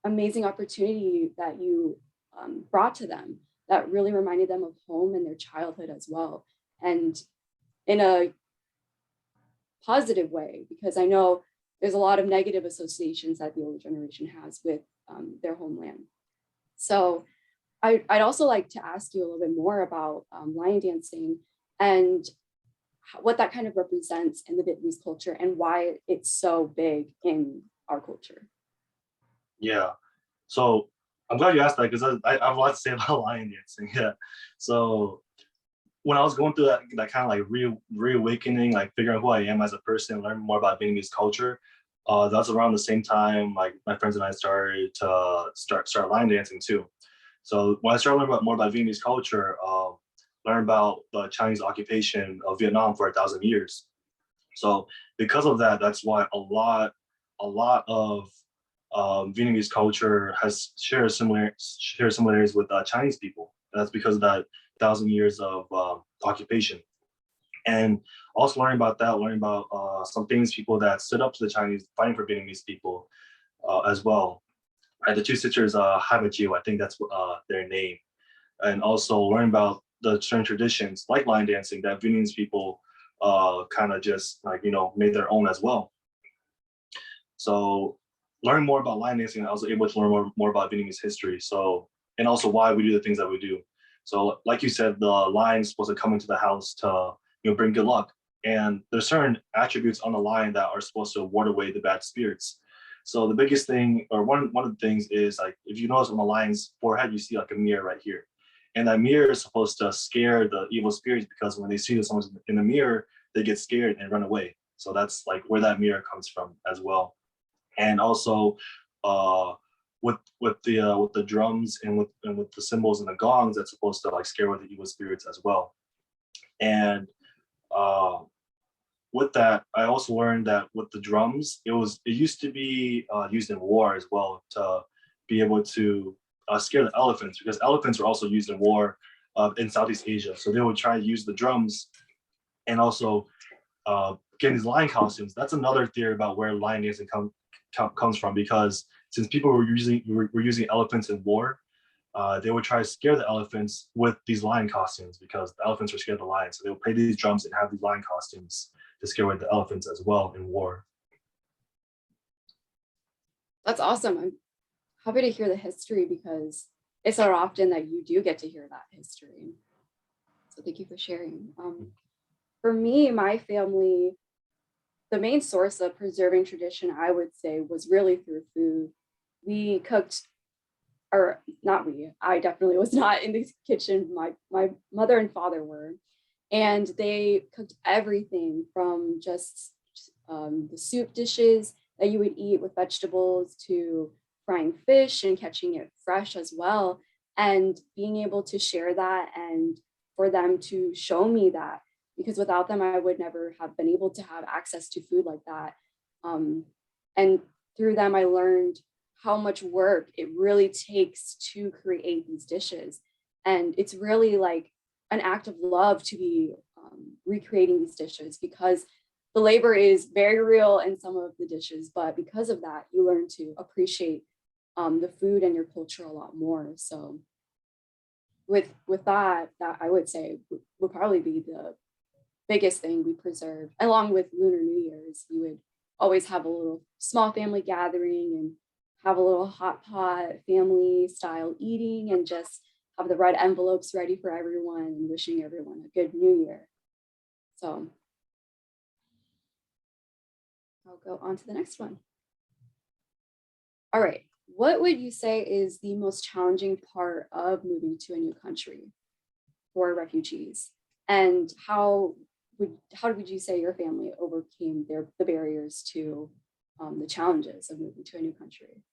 amazing opportunity that you brought to them, that really reminded them of home and their childhood as well. And in a positive way, because I know there's a lot of negative associations that the older generation has with their homeland. So I'd also like to ask you a little bit more about lion dancing and what that kind of represents in the Vietnamese culture and why it's so big in our culture. Yeah, so I'm glad you asked that, because I have a lot to say about lion dancing. Yeah, so when I was going through that kind of like reawakening, like figuring out who I am as a person, learning more about Vietnamese culture, that's around the same time like my friends and I started to start line dancing too. So when I started learning more about Vietnamese culture, learn about the Chinese occupation of Vietnam for 1,000 years. So because of that, that's why a lot of Vietnamese culture has shared similarities with Chinese people. And that's because of that 1,000 years of occupation. And also learning about some famous people that stood up to the Chinese fighting for Vietnamese people as well. And the two sisters, 𝐕𝐈𝐄𝐻, I think that's their name. And also learning about the certain traditions like line dancing that Vietnamese people kind of just like, made their own as well. So learning more about line dancing, I was able to learn more about Vietnamese history. So, and also why we do the things that we do. So like you said, the lion is supposed to come into the house to bring good luck. And there's certain attributes on the lion that are supposed to ward away the bad spirits. So the biggest thing, or one of the things is, like, if you notice on the lion's forehead, you see like a mirror right here. And that mirror is supposed to scare the evil spirits, because when they see someone in the mirror, they get scared and run away. So that's like where that mirror comes from as well. And also with the drums and with the cymbals and the gongs, that's supposed to like scare away the evil spirits as well. And with that, I also learned that with the drums, it used to be used in war as well, to be able to scare the elephants, because elephants were also used in war in Southeast Asia. So they would try to use the drums, and also getting these lion costumes. That's another theory about where lion dancing comes from, because since people were using elephants in war, they would try to scare the elephants with these lion costumes, because the elephants were scared of the lions. So they would play these drums and have these lion costumes to scare away the elephants as well in war. That's awesome. I'm happy to hear the history because it's not often that you do get to hear that history. So thank you for sharing. For me, my family, the main source of preserving tradition, I would say, was really through food. We cooked, or not we, I definitely was not in the kitchen. My mother and father were, and they cooked everything from just the soup dishes that you would eat with vegetables to frying fish and catching it fresh as well. And being able to share that and for them to show me that, because without them, I would never have been able to have access to food like that. And through them, I learned how much work it really takes to create these dishes. And it's really like an act of love to be recreating these dishes, because the labor is very real in some of the dishes, but because of that, you learn to appreciate the food and your culture a lot more. So with that I would say would probably be the biggest thing we preserved. Along with Lunar New Year's, we would always have a little small family gathering and have a little hot pot family style eating and just have the red envelopes ready for everyone and wishing everyone a good new year. So I'll go on to the next one. All right, what would you say is the most challenging part of moving to a new country for refugees? And how would you say your family overcame the barriers to the challenges of moving to a new country?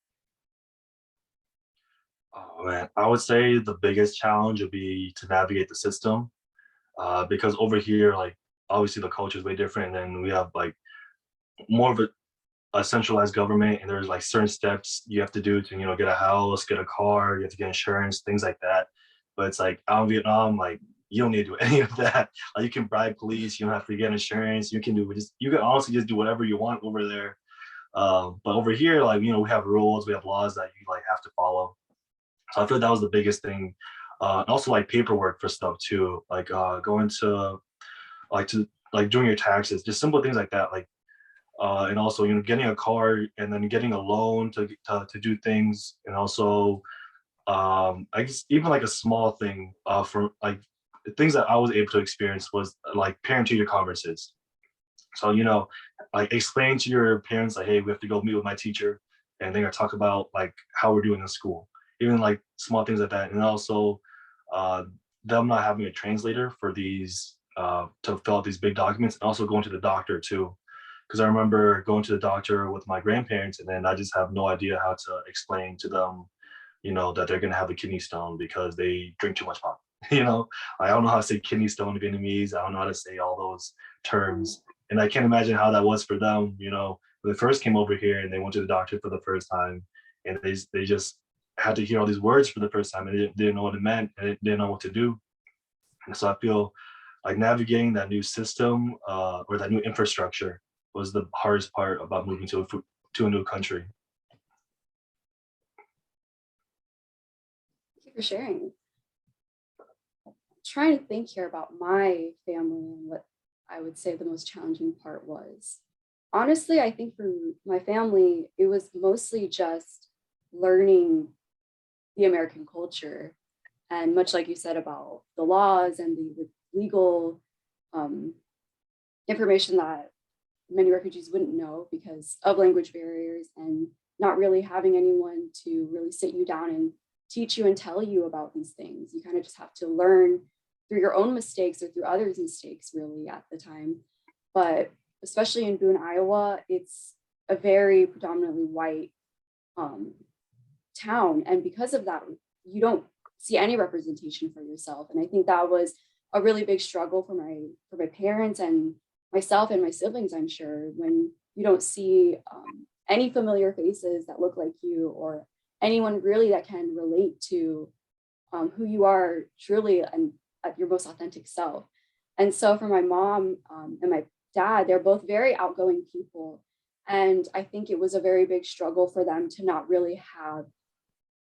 Oh man, I would say the biggest challenge would be to navigate the system, because over here, like obviously the culture is way different, and we have like more of a centralized government, and there's like certain steps you have to do to get a house, get a car, you have to get insurance, things like that. But it's like out in Vietnam, like you don't need to do any of that. Like you can bribe police, you don't have to get insurance, you can honestly just do whatever you want over there. But over here, like we have rules, we have laws that you like have to follow. So I feel that was the biggest thing. And also like paperwork for stuff too, like going to doing your taxes, just simple things like that. Like and also getting a car and then getting a loan to do things, and also I guess even like a small thing for like things that I was able to experience was like parent-teacher conferences. So like explain to your parents like, hey, we have to go meet with my teacher, and they're gonna talk about like how we're doing in school, even like small things like that. And also them not having a translator for these to fill out these big documents, and also going to the doctor too. Because I remember going to the doctor with my grandparents, and then I just have no idea how to explain to them, that they're gonna have a kidney stone because they drink too much pop. I don't know how to say kidney stone in Vietnamese. I don't know how to say all those terms, and I can't imagine how that was for them. When they first came over here and they went to the doctor for the first time, and they just had to hear all these words for the first time, and they didn't know what it meant, and they didn't know what to do. And so I feel like navigating that new system or that new infrastructure was the hardest part about moving to a new country. Thank you for sharing. I'm trying to think here about my family and what I would say the most challenging part was. Honestly, I think for my family, it was mostly just learning the American culture. And much like you said about the laws and the legal information that many refugees wouldn't know because of language barriers and not really having anyone to really sit you down and teach you and tell you about these things. You kind of just have to learn through your own mistakes or through others' mistakes really at the time. But especially in Boone, Iowa, it's a very predominantly white town. And because of that, you don't see any representation for yourself. And I think that was a really big struggle for my parents and myself and my siblings, I'm sure, when you don't see any familiar faces that look like you or anyone really that can relate to who you are truly and at your most authentic self. And so for my mom and my dad, they're both very outgoing people. And I think it was a very big struggle for them to not really have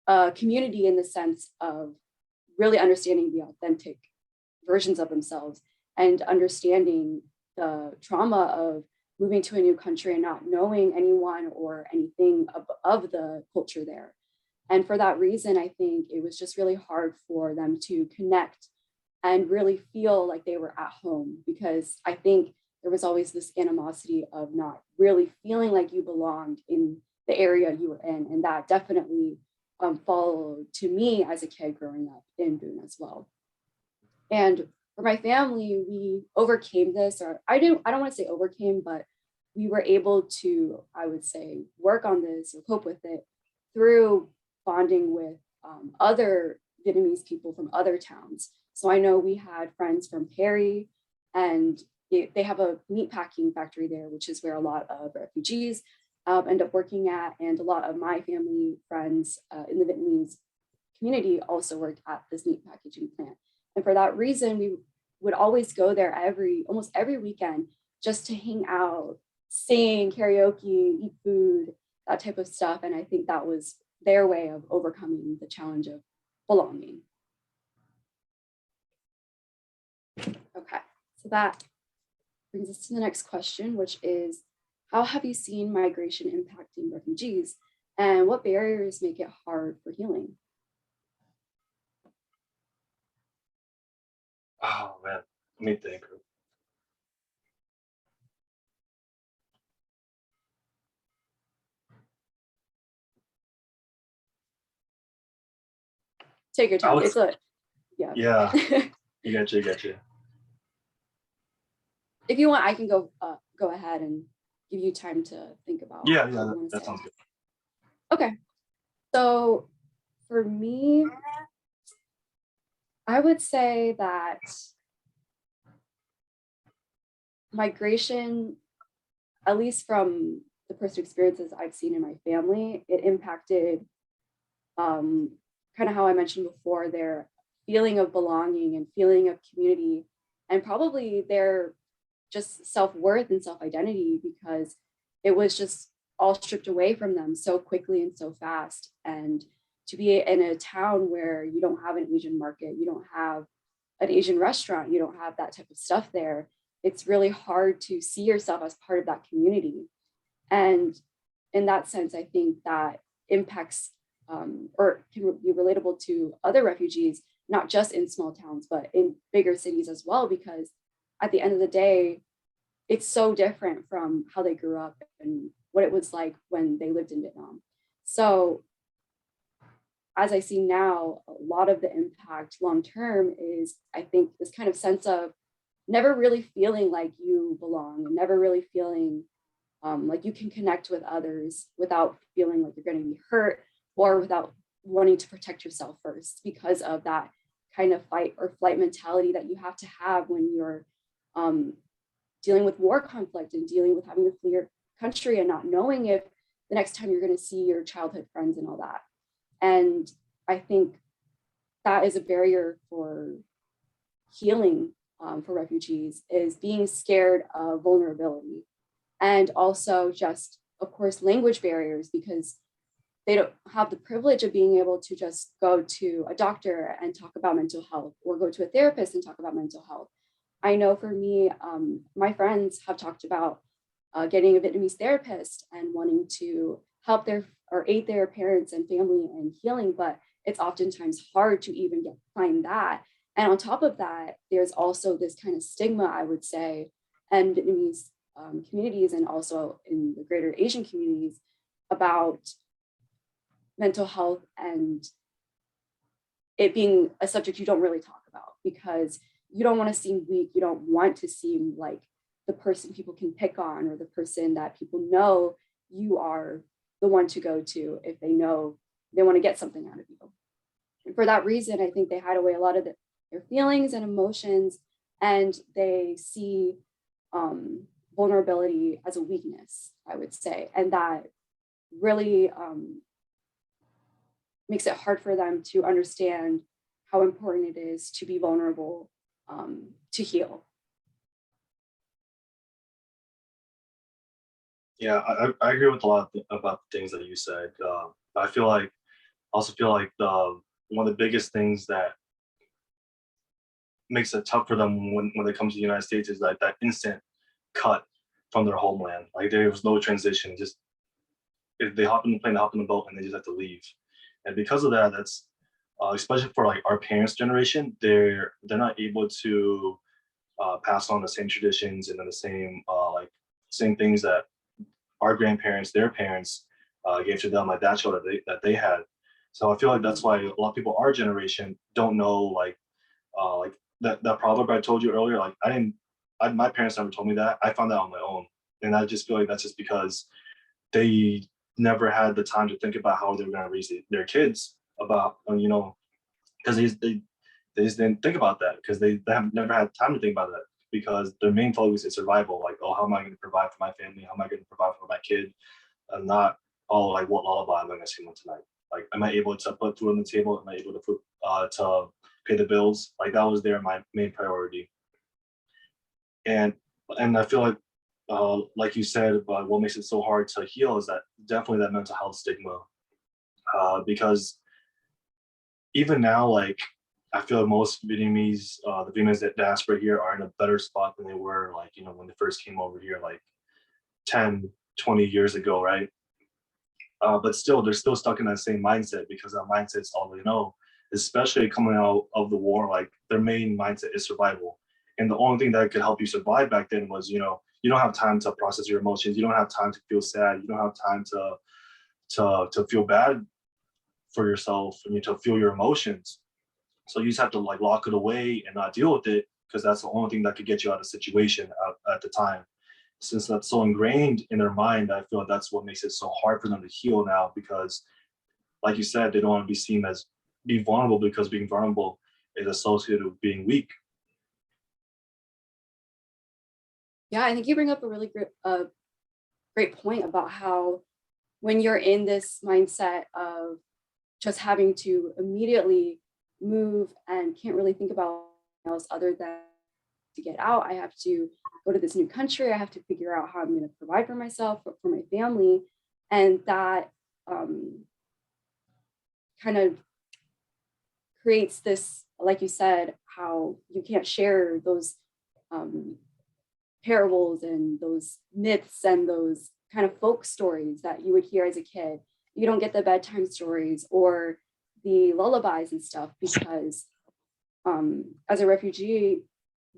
a community in the sense of really understanding the authentic versions of themselves and understanding the trauma of moving to a new country and not knowing anyone or anything of the culture there. And for that reason, I think it was just really hard for them to connect and really feel like they were at home, because I think there was always this animosity of not really feeling like you belonged in the area you were in. And that definitely followed to me as a kid growing up in Boone as well. And for my family, we overcame this, or I don't want to say overcame, but we were able to, I would say, work on this or cope with it through bonding with other Vietnamese people from other towns. So I know we had friends from Perry, and they have a meat packing factory there, which is where a lot of refugees end up working at. And a lot of my family friends in the Vietnamese community also worked at this meat packaging plant. And for that reason, we would always go there almost every weekend just to hang out, sing, karaoke, eat food, that type of stuff. And I think that was their way of overcoming the challenge of belonging. Okay, so that brings us to the next question, which is, how have you seen migration impacting refugees, and what barriers make it hard for healing? Oh man, let me think. Take your time. It's a, Yeah, you gotcha. If you want, I can go ahead and give you time to think about. Yeah, what you wanna that say. sounds good. Okay, so for me, I would say that migration, at least from the personal experiences I've seen in my family, it impacted kind of how I mentioned before, their feeling of belonging and feeling of community, and probably their just self-worth and self-identity, because it was just all stripped away from them so quickly and so fast. And to be in a town where you don't have an Asian market, you don't have an Asian restaurant, you don't have that type of stuff there, it's really hard to see yourself as part of that community. And in that sense, I think that impacts or can be relatable to other refugees, not just in small towns, but in bigger cities as well, because at the end of the day, it's so different from how they grew up and what it was like when they lived in Vietnam. So as I see now, a lot of the impact long-term is, I think, this kind of sense of never really feeling like you belong, and never really feeling like you can connect with others without feeling like you're going to be hurt, or without wanting to protect yourself first, because of that kind of fight or flight mentality that you have to have when you're dealing with war conflict and dealing with having to flee your country and not knowing if the next time you're going to see your childhood friends and all that. And I think that is a barrier for healing for refugees, is being scared of vulnerability. And also just, of course, language barriers, because they don't have the privilege of being able to just go to a doctor and talk about mental health, or go to a therapist and talk about mental health. I know for me, my friends have talked about getting a Vietnamese therapist and wanting to help or aid their parents and family in healing, but it's oftentimes hard to even find that. And on top of that, there's also this kind of stigma, I would say, and Vietnamese communities, and also in the greater Asian communities, about mental health and it being a subject you don't really talk about, because you don't want to seem weak. You don't want to seem like the person people can pick on, or the person that people know you are the one to go to if they know they want to get something out of you. And for that reason, I think they hide away a lot of their feelings and emotions, and they see vulnerability as a weakness, I would say. And that really makes it hard for them to understand how important it is to be vulnerable, to heal. Yeah, I agree with a lot about the things that you said. I also feel like one of the biggest things that makes it tough for them when they come to the United States is like that instant cut from their homeland. Like there was no transition. Just if they hop in the plane, they hop in the boat, and they just have to leave. And because of that, that's especially for like our parents' generation, they're not able to pass on the same traditions and then the same things that our grandparents, their parents gave to them, like that show that they had. So I feel like that's why a lot of people our generation don't know like that proverb I told you earlier. Like my parents never told me that. I found that on my own, and I just feel like that's just because they never had the time to think about how they were going to raise their kids about because they just didn't think about that because they have never had time to think about that because their main focus is survival. Like, oh, how am I going to provide for my family? How am I going to provide for my kid? And not, oh, like what lullaby am I going to sing them tonight? Like, am I able to put food on the table? Am I able to pay the bills? Like that was my main priority. And I feel like you said, but what makes it so hard to heal is that definitely that mental health stigma. Because even now, like I feel like most Vietnamese, the Vietnamese diaspora here are in a better spot than they were like, when they first came over here like 10, 20 years ago, right? But still, they're still stuck in that same mindset because that mindset's all they know, especially coming out of the war. Like their main mindset is survival. And the only thing that could help you survive back then was, you don't have time to process your emotions. You don't have time to feel sad. You don't have time to feel bad for yourself and to feel your emotions. So you just have to like lock it away and not deal with it because that's the only thing that could get you out of the situation at the time. Since that's so ingrained in their mind, I feel like that's what makes it so hard for them to heal now because, like you said, they don't want to be seen as be vulnerable because being vulnerable is associated with being weak. Yeah, I think you bring up a really great point about how when you're in this mindset of just having to immediately move and can't really think about else other than to get out, I have to go to this new country, I have to figure out how I'm going to provide for myself, for my family, and that kind of creates this, like you said, how you can't share those parables and those myths and those kind of folk stories that you would hear as a kid. You don't get the bedtime stories or the lullabies and stuff because as a refugee,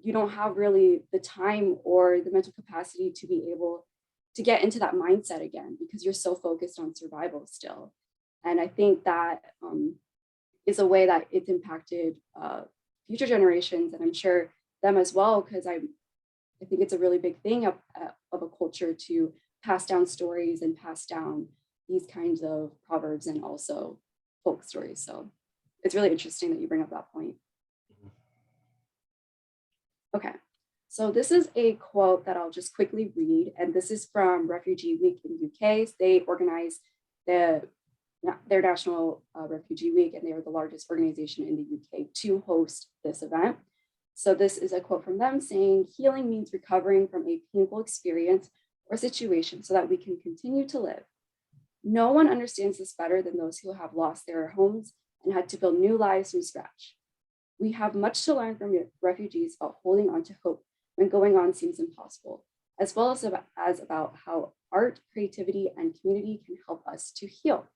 you don't have really the time or the mental capacity to be able to get into that mindset again because you're so focused on survival still. And I think that is a way that it's impacted future generations, and I'm sure them as well, because I think it's a really big thing of a culture to pass down stories and pass down these kinds of proverbs and also folk stories. So it's really interesting that you bring up that point. Okay, so this is a quote that I'll just quickly read, and this is from Refugee Week in UK. They organize their National Refugee Week, and they are the largest organization in the UK to host this event. So this is a quote from them saying, "Healing means recovering from a painful experience or situation so that we can continue to live. No one understands this better than those who have lost their homes and had to build new lives from scratch. We have much to learn from refugees about holding on to hope when going on seems impossible, as well as about how art, creativity, and community can help us to heal."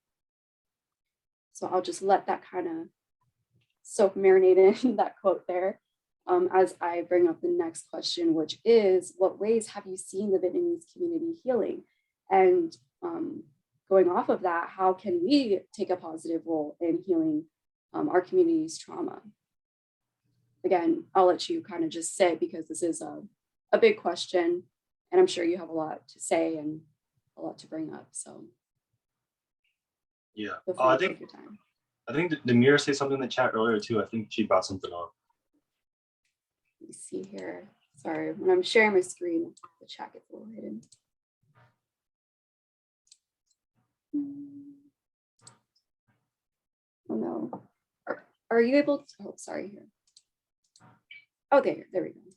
So I'll just let that kind of soak marinate in that quote there as I bring up the next question, which is, what ways have you seen the Vietnamese community healing? And going off of that, how can we take a positive role in healing our community's trauma? Again, I'll let you kind of just say, because this is a big question, and I'm sure you have a lot to say and a lot to bring up. So yeah, take your time. I think Demir said something in the chat earlier too. I think she brought something up. Let me see here. Sorry, when I'm sharing my screen, the chat gets a little hidden. Oh no. Are you able to, oh, sorry here. Oh, there we go.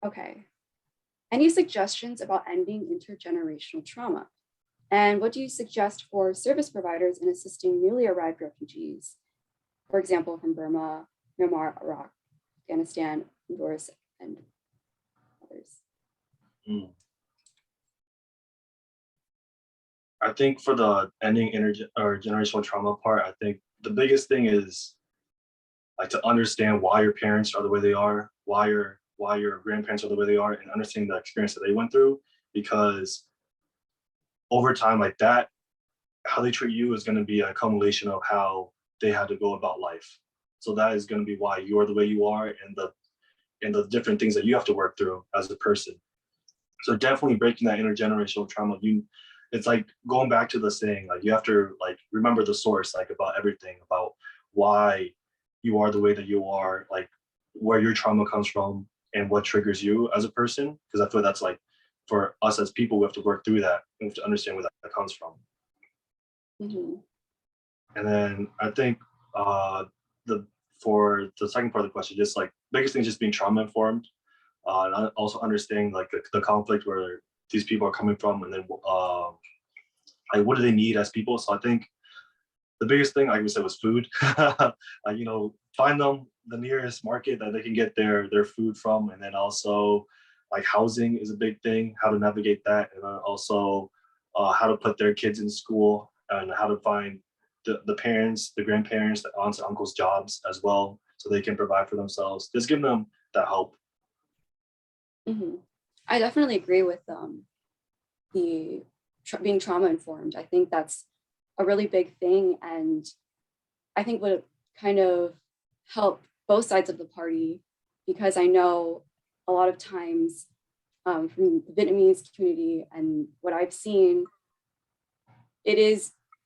Okay. Any suggestions about ending intergenerational trauma? And what do you suggest for service providers in assisting newly arrived refugees, for example, from Burma, Myanmar, Iraq, Afghanistan, Honduras, and others. Mm. I think for the ending generational trauma part, I think the biggest thing is like to understand why your parents are the way they are, why your grandparents are the way they are, and understanding the experience that they went through. Because over time, like that, how they treat you is going to be a culmination of how they had to go about life. So that is going to be why you are the way you are, and the different things that you have to work through as a person. So definitely breaking that intergenerational trauma. It's like going back to the saying, like you have to like remember the source, like about everything, about why you are the way that you are, like where your trauma comes from and what triggers you as a person. Because I feel that's like for us as people, we have to work through that. We have to understand where that comes from. Mhm. And then I think for the second part of the question, just like biggest thing is just being trauma informed, and also understanding like the conflict where these people are coming from, and then like what do they need as people. So I think the biggest thing, like we said, was food. Find them the nearest market that they can get their food from, and then also like housing is a big thing, how to navigate that, and then also how to put their kids in school, and how to find the parents, the grandparents, the aunts and uncles jobs as well, so they can provide for themselves. Just give them that help. Mhm. I definitely agree with being trauma informed. I think that's a really big thing, and I think would kind of help both sides of the party, because I know a lot of times from the Vietnamese community and what I've seen,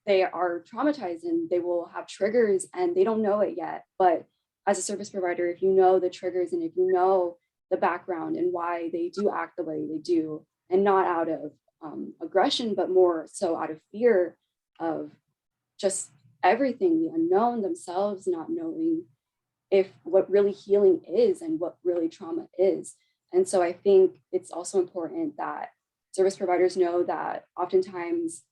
they are traumatized and they will have triggers and they don't know it yet. But as a service provider, if you know the triggers and if you know the background and why they do act the way they do, and not out of aggression, but more so out of fear of just everything, the unknown, themselves not knowing what really healing is and what really trauma is. And so I think it's also important that service providers know that oftentimes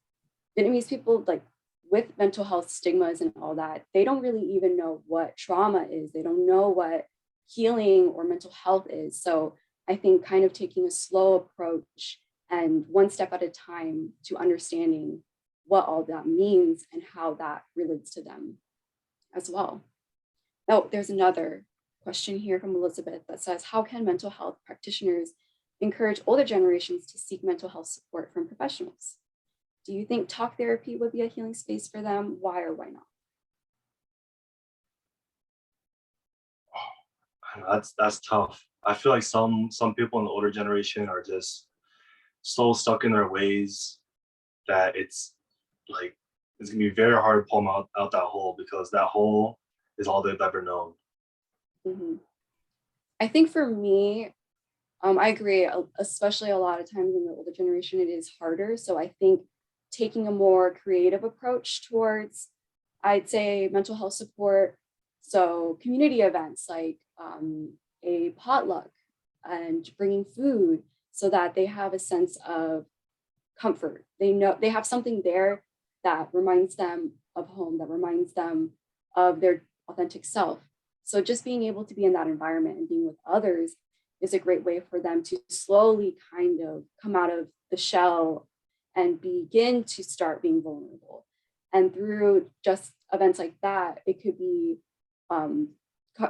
Vietnamese people, like with mental health stigmas and all that, they don't really even know what trauma is. They don't know what healing or mental health is. So I think kind of taking a slow approach and one step at a time to understanding what all that means and how that relates to them as well. Oh, there's another question here from Elizabeth that says, how can mental health practitioners encourage older generations to seek mental health support from professionals? Do you think talk therapy would be a healing space for them? Why or why not? That's tough. I feel like some people in the older generation are just so stuck in their ways that it's gonna be very hard to pull them out that hole, because that hole is all they've ever known. Mm-hmm. I think for me, I agree, especially a lot of times in the older generation, it is harder. So I think taking a more creative approach towards, I'd say, mental health support. So community events like a potluck and bringing food so that they have a sense of comfort. They know they have something there that reminds them of home, that reminds them of their authentic self. So just being able to be in that environment and being with others is a great way for them to slowly kind of come out of the shell and begin to start being vulnerable. And through just events like that, it could be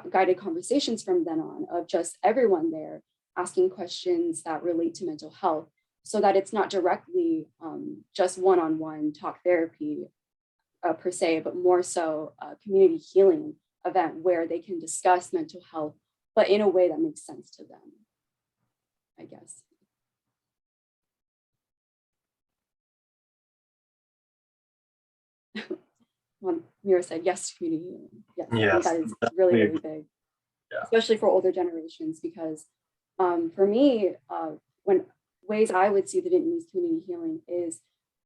guided conversations from then on of just everyone there asking questions that relate to mental health, so that it's not directly just one-on-one talk therapy per se, but more so a community healing event where they can discuss mental health, but in a way that makes sense to them, I guess. Mira said yes to community healing. Yes, I think that is really, really big, especially for older generations, because for me, when ways I would see the Vietnamese community healing is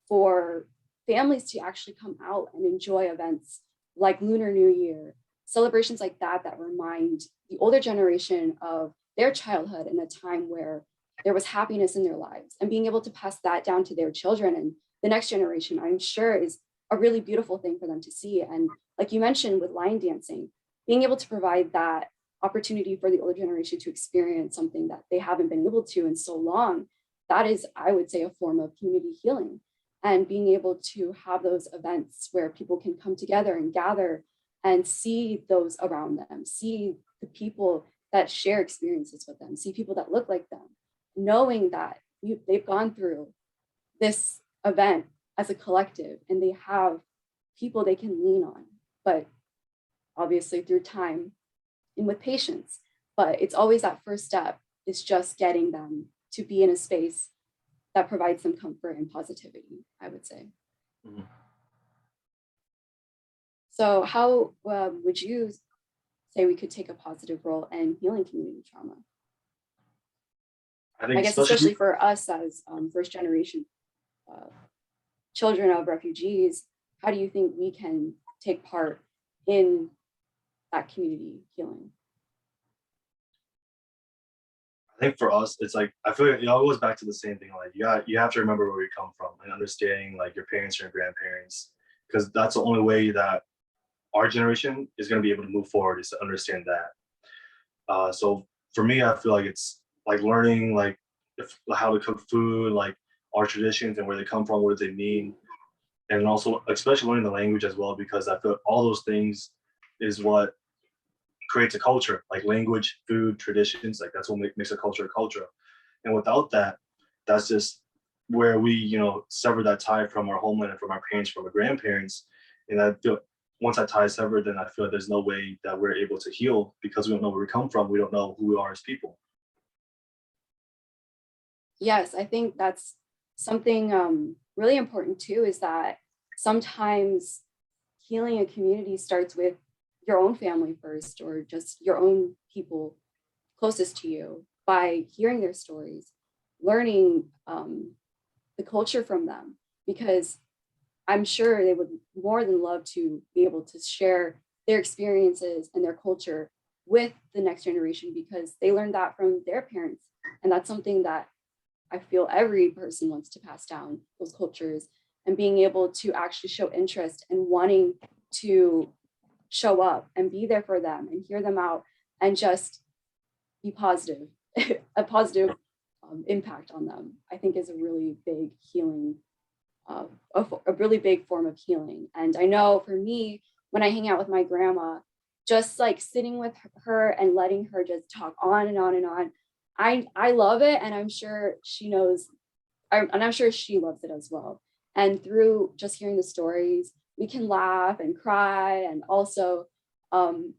for families to actually come out and enjoy events like Lunar New Year, celebrations like that, that remind the older generation of their childhood and a time where there was happiness in their lives, and being able to pass that down to their children and the next generation, I'm sure is a really beautiful thing for them to see. And like you mentioned with line dancing, being able to provide that opportunity for the older generation to experience something that they haven't been able to in so long, that is, I would say, a form of community healing. And being able to have those events where people can come together and gather and see those around them, see the people that share experiences with them, see people that look like them, knowing that they've gone through this event as a collective and they have people they can lean on, but obviously through time and with patience. But it's always that first step is just getting them to be in a space that provides them comfort and positivity, I would say. Mhm. So how would you say we could take a positive role in healing community trauma? I think I guess especially for us as first generation children of refugees, how do you think we can take part in that community healing? I think for us, it's like, I feel like it all goes back to the same thing. Like you have to remember where you come from and understanding like your parents and your grandparents, because that's the only way that our generation is going to be able to move forward, is to understand that. So for me, I feel like it's like learning like how to cook food, like our traditions and where they come from, what do they mean, and also especially learning the language as well, because I feel all those things is what creates a culture, like language, food, traditions, like that's what makes a culture a culture. And without that, that's just where we, sever that tie from our homeland and from our parents, from our grandparents. And I feel once that tie is severed, then I feel like there's no way that we're able to heal, because we don't know where we come from. We don't know who we are as people. Yes, I think that's something really important too, is that sometimes healing a community starts with your own family first, or just your own people closest to you, by hearing their stories, learning the culture from them, because I'm sure they would more than love to be able to share their experiences and their culture with the next generation, because they learned that from their parents. And that's something that I feel every person wants to pass down, those cultures, and being able to actually show interest and wanting to show up and be there for them and hear them out and just be positive, a positive impact on them, I think is a really big healing, a really big form of healing. And I know for me, when I hang out with my grandma, just like sitting with her and letting her just talk on and on and on, I love it. And I'm sure she knows, and I'm sure she loves it as well. And through just hearing the stories, we can laugh and cry and also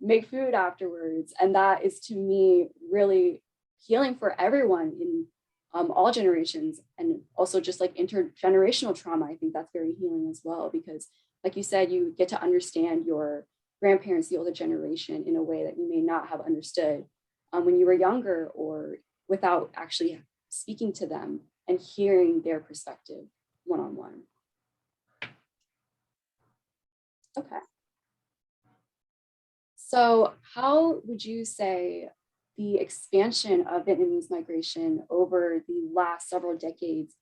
make food afterwards. And that is, to me, really healing for everyone in all generations. And also just like intergenerational trauma, I think that's very healing as well, because like you said, you get to understand your grandparents, the older generation, in a way that you may not have understood when you were younger, or without actually speaking to them and hearing their perspective one-on-one. Okay. So how would you say the expansion of Vietnamese migration over the last several decades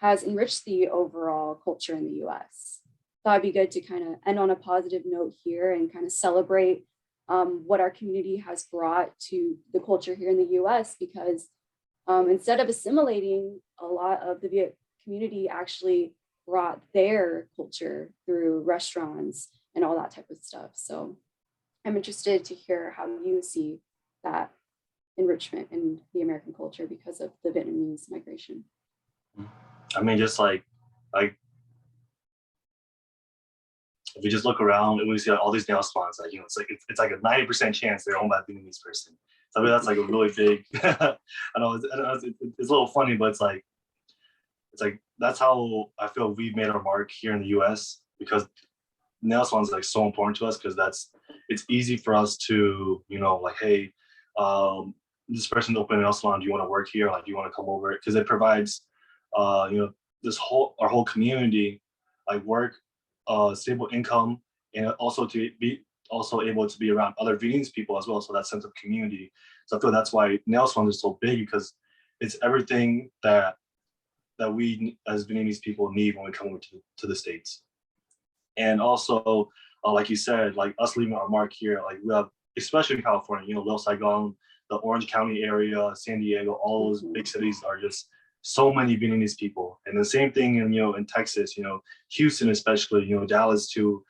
has enriched the overall culture in the US? Thought it'd be good to kind of end on a positive note here and kind of celebrate what our community has brought to the culture here in the US, because instead of assimilating, a lot of the Viet community actually brought their culture through restaurants and all that type of stuff. So I'm interested to hear how you see that enrichment in the American culture because of the Vietnamese migration. I mean, just like if you just look around and we see all these nail salons, like, it's like a 90% chance they're owned by a Vietnamese person. So I mean, that's like a really big, I know it's a little funny, but it's like, that's how I feel we've made our mark here in the US, because nail salons is like so important to us, because it's easy for us to, like, hey, this person's opening a nail salon, do you want to work here? Like, do you want to come over? Because it provides, our whole community, like work, stable income, and also to be able to be around other Vietnamese people as well. So that sense of community. So I feel that's why nail salons are so big, because it's everything that we as Vietnamese people need when we come over to the States. And also, like you said, like us leaving our mark here, like we have especially in California, you know, Little Saigon, the Orange County area, San Diego, all those big cities are just so many Vietnamese people. And the same thing in, you know, in Texas, you know, Houston especially, you know, Dallas too.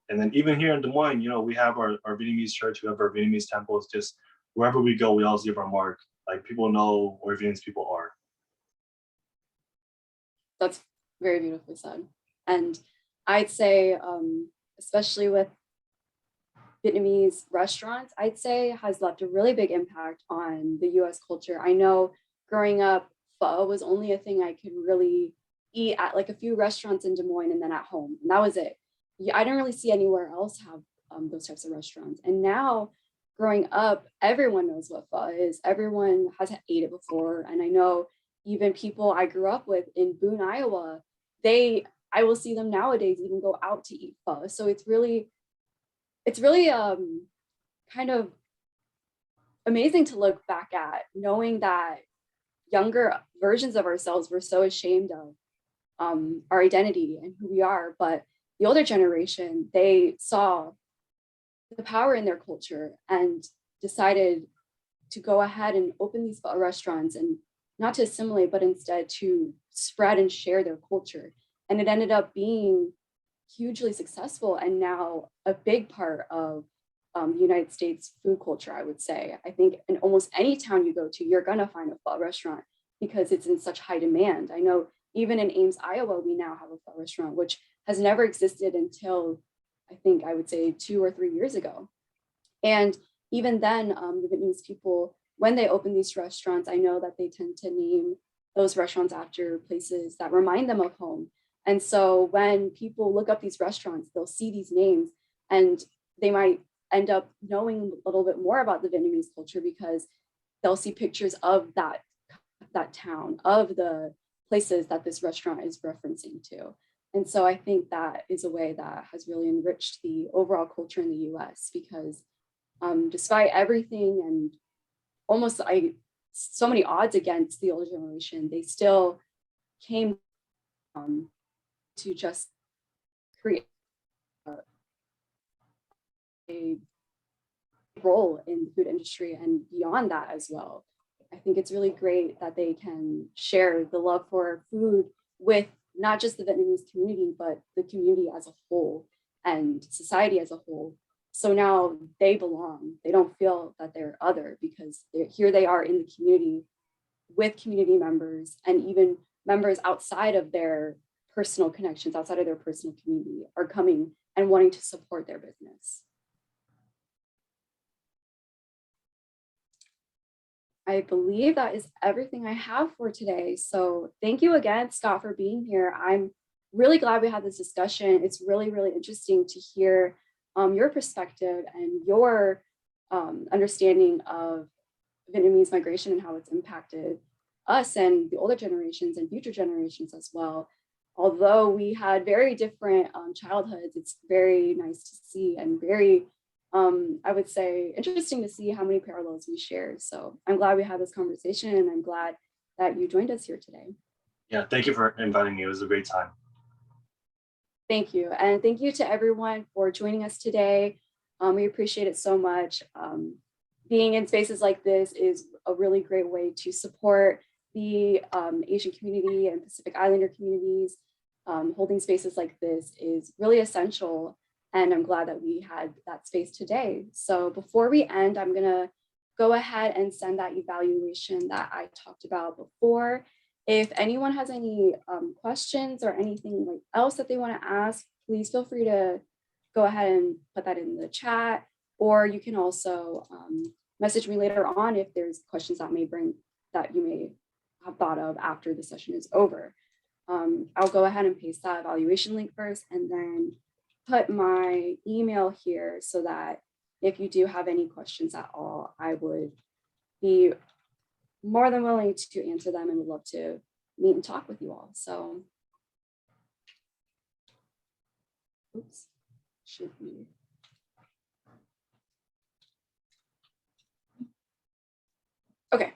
And then even here in Des Moines, you know, we have our Vietnamese church, we have our Vietnamese temples. Just wherever we go, we always leave our mark. Like people know where Vietnamese people are. That's very beautifully said. And I'd say, especially with Vietnamese restaurants, I'd say has left a really big impact on the US culture. I know growing up, pho was only a thing I could really eat at like a few restaurants in Des Moines and then at home. And that was it. I didn't really see anywhere else have those types of restaurants. And now growing up, everyone knows what pho is. Everyone has ate it before. And I know even people I grew up with in Boone, Iowa, I will see them nowadays even go out to eat pho. So it's really kind of amazing to look back at, knowing that younger versions of ourselves were so ashamed of our identity and who we are. But the older generation, they saw the power in their culture and decided to go ahead and open these restaurants, and not to assimilate, but instead to spread and share their culture. And it ended up being hugely successful and now a big part of the United States food culture, I would say. I think in almost any town you go to, you're gonna find a pho restaurant because it's in such high demand. I know even in Ames, Iowa, we now have a pho restaurant, which has never existed until I would say 2 or 3 years ago. And even then, the Vietnamese people, when they open these restaurants, I know that they tend to name those restaurants after places that remind them of home. And so when people look up these restaurants, they'll see these names and they might end up knowing a little bit more about the Vietnamese culture because they'll see pictures of that town, of the places that this restaurant is referencing to. And so I think that is a way that has really enriched the overall culture in the US because despite everything and almost so many odds against the older generation, they still came to just create a role in the food industry and beyond that as well. I think it's really great that they can share the love for food with not just the Vietnamese community, but the community as a whole and society as a whole. So now they belong. They don't feel that they're other because here they are in the community with community members, and even members outside of their personal connections, outside of their personal community, are coming and wanting to support their business. I believe that is everything I have for today. So thank you again, Scott, for being here. I'm really glad we had this discussion. It's really, really interesting to hear your perspective and your understanding of Vietnamese migration and how it's impacted us and the older generations and future generations as well. Although we had very different childhoods, it's very nice to see and very I would say interesting to see how many parallels we share. So I'm glad we had this conversation and I'm glad that you joined us here today. Yeah, thank you for inviting me. It was a great time. Thank you. And thank you to everyone for joining us today. We appreciate it so much. Being in spaces like this is a really great way to support the Asian community and Pacific Islander communities. Holding spaces like this is really essential. And I'm glad that we had that space today. So before we end, I'm gonna go ahead and send that evaluation that I talked about before. If anyone has any questions or anything else that they wanna ask, please feel free to go ahead and put that in the chat, or you can also message me later on if there's questions that you may have thought of after the session is over. I'll go ahead and paste that evaluation link first and then put my email here so that if you do have any questions at all, I would be more than willing to answer them and would love to meet and talk with you all. So, oops, should be. Okay,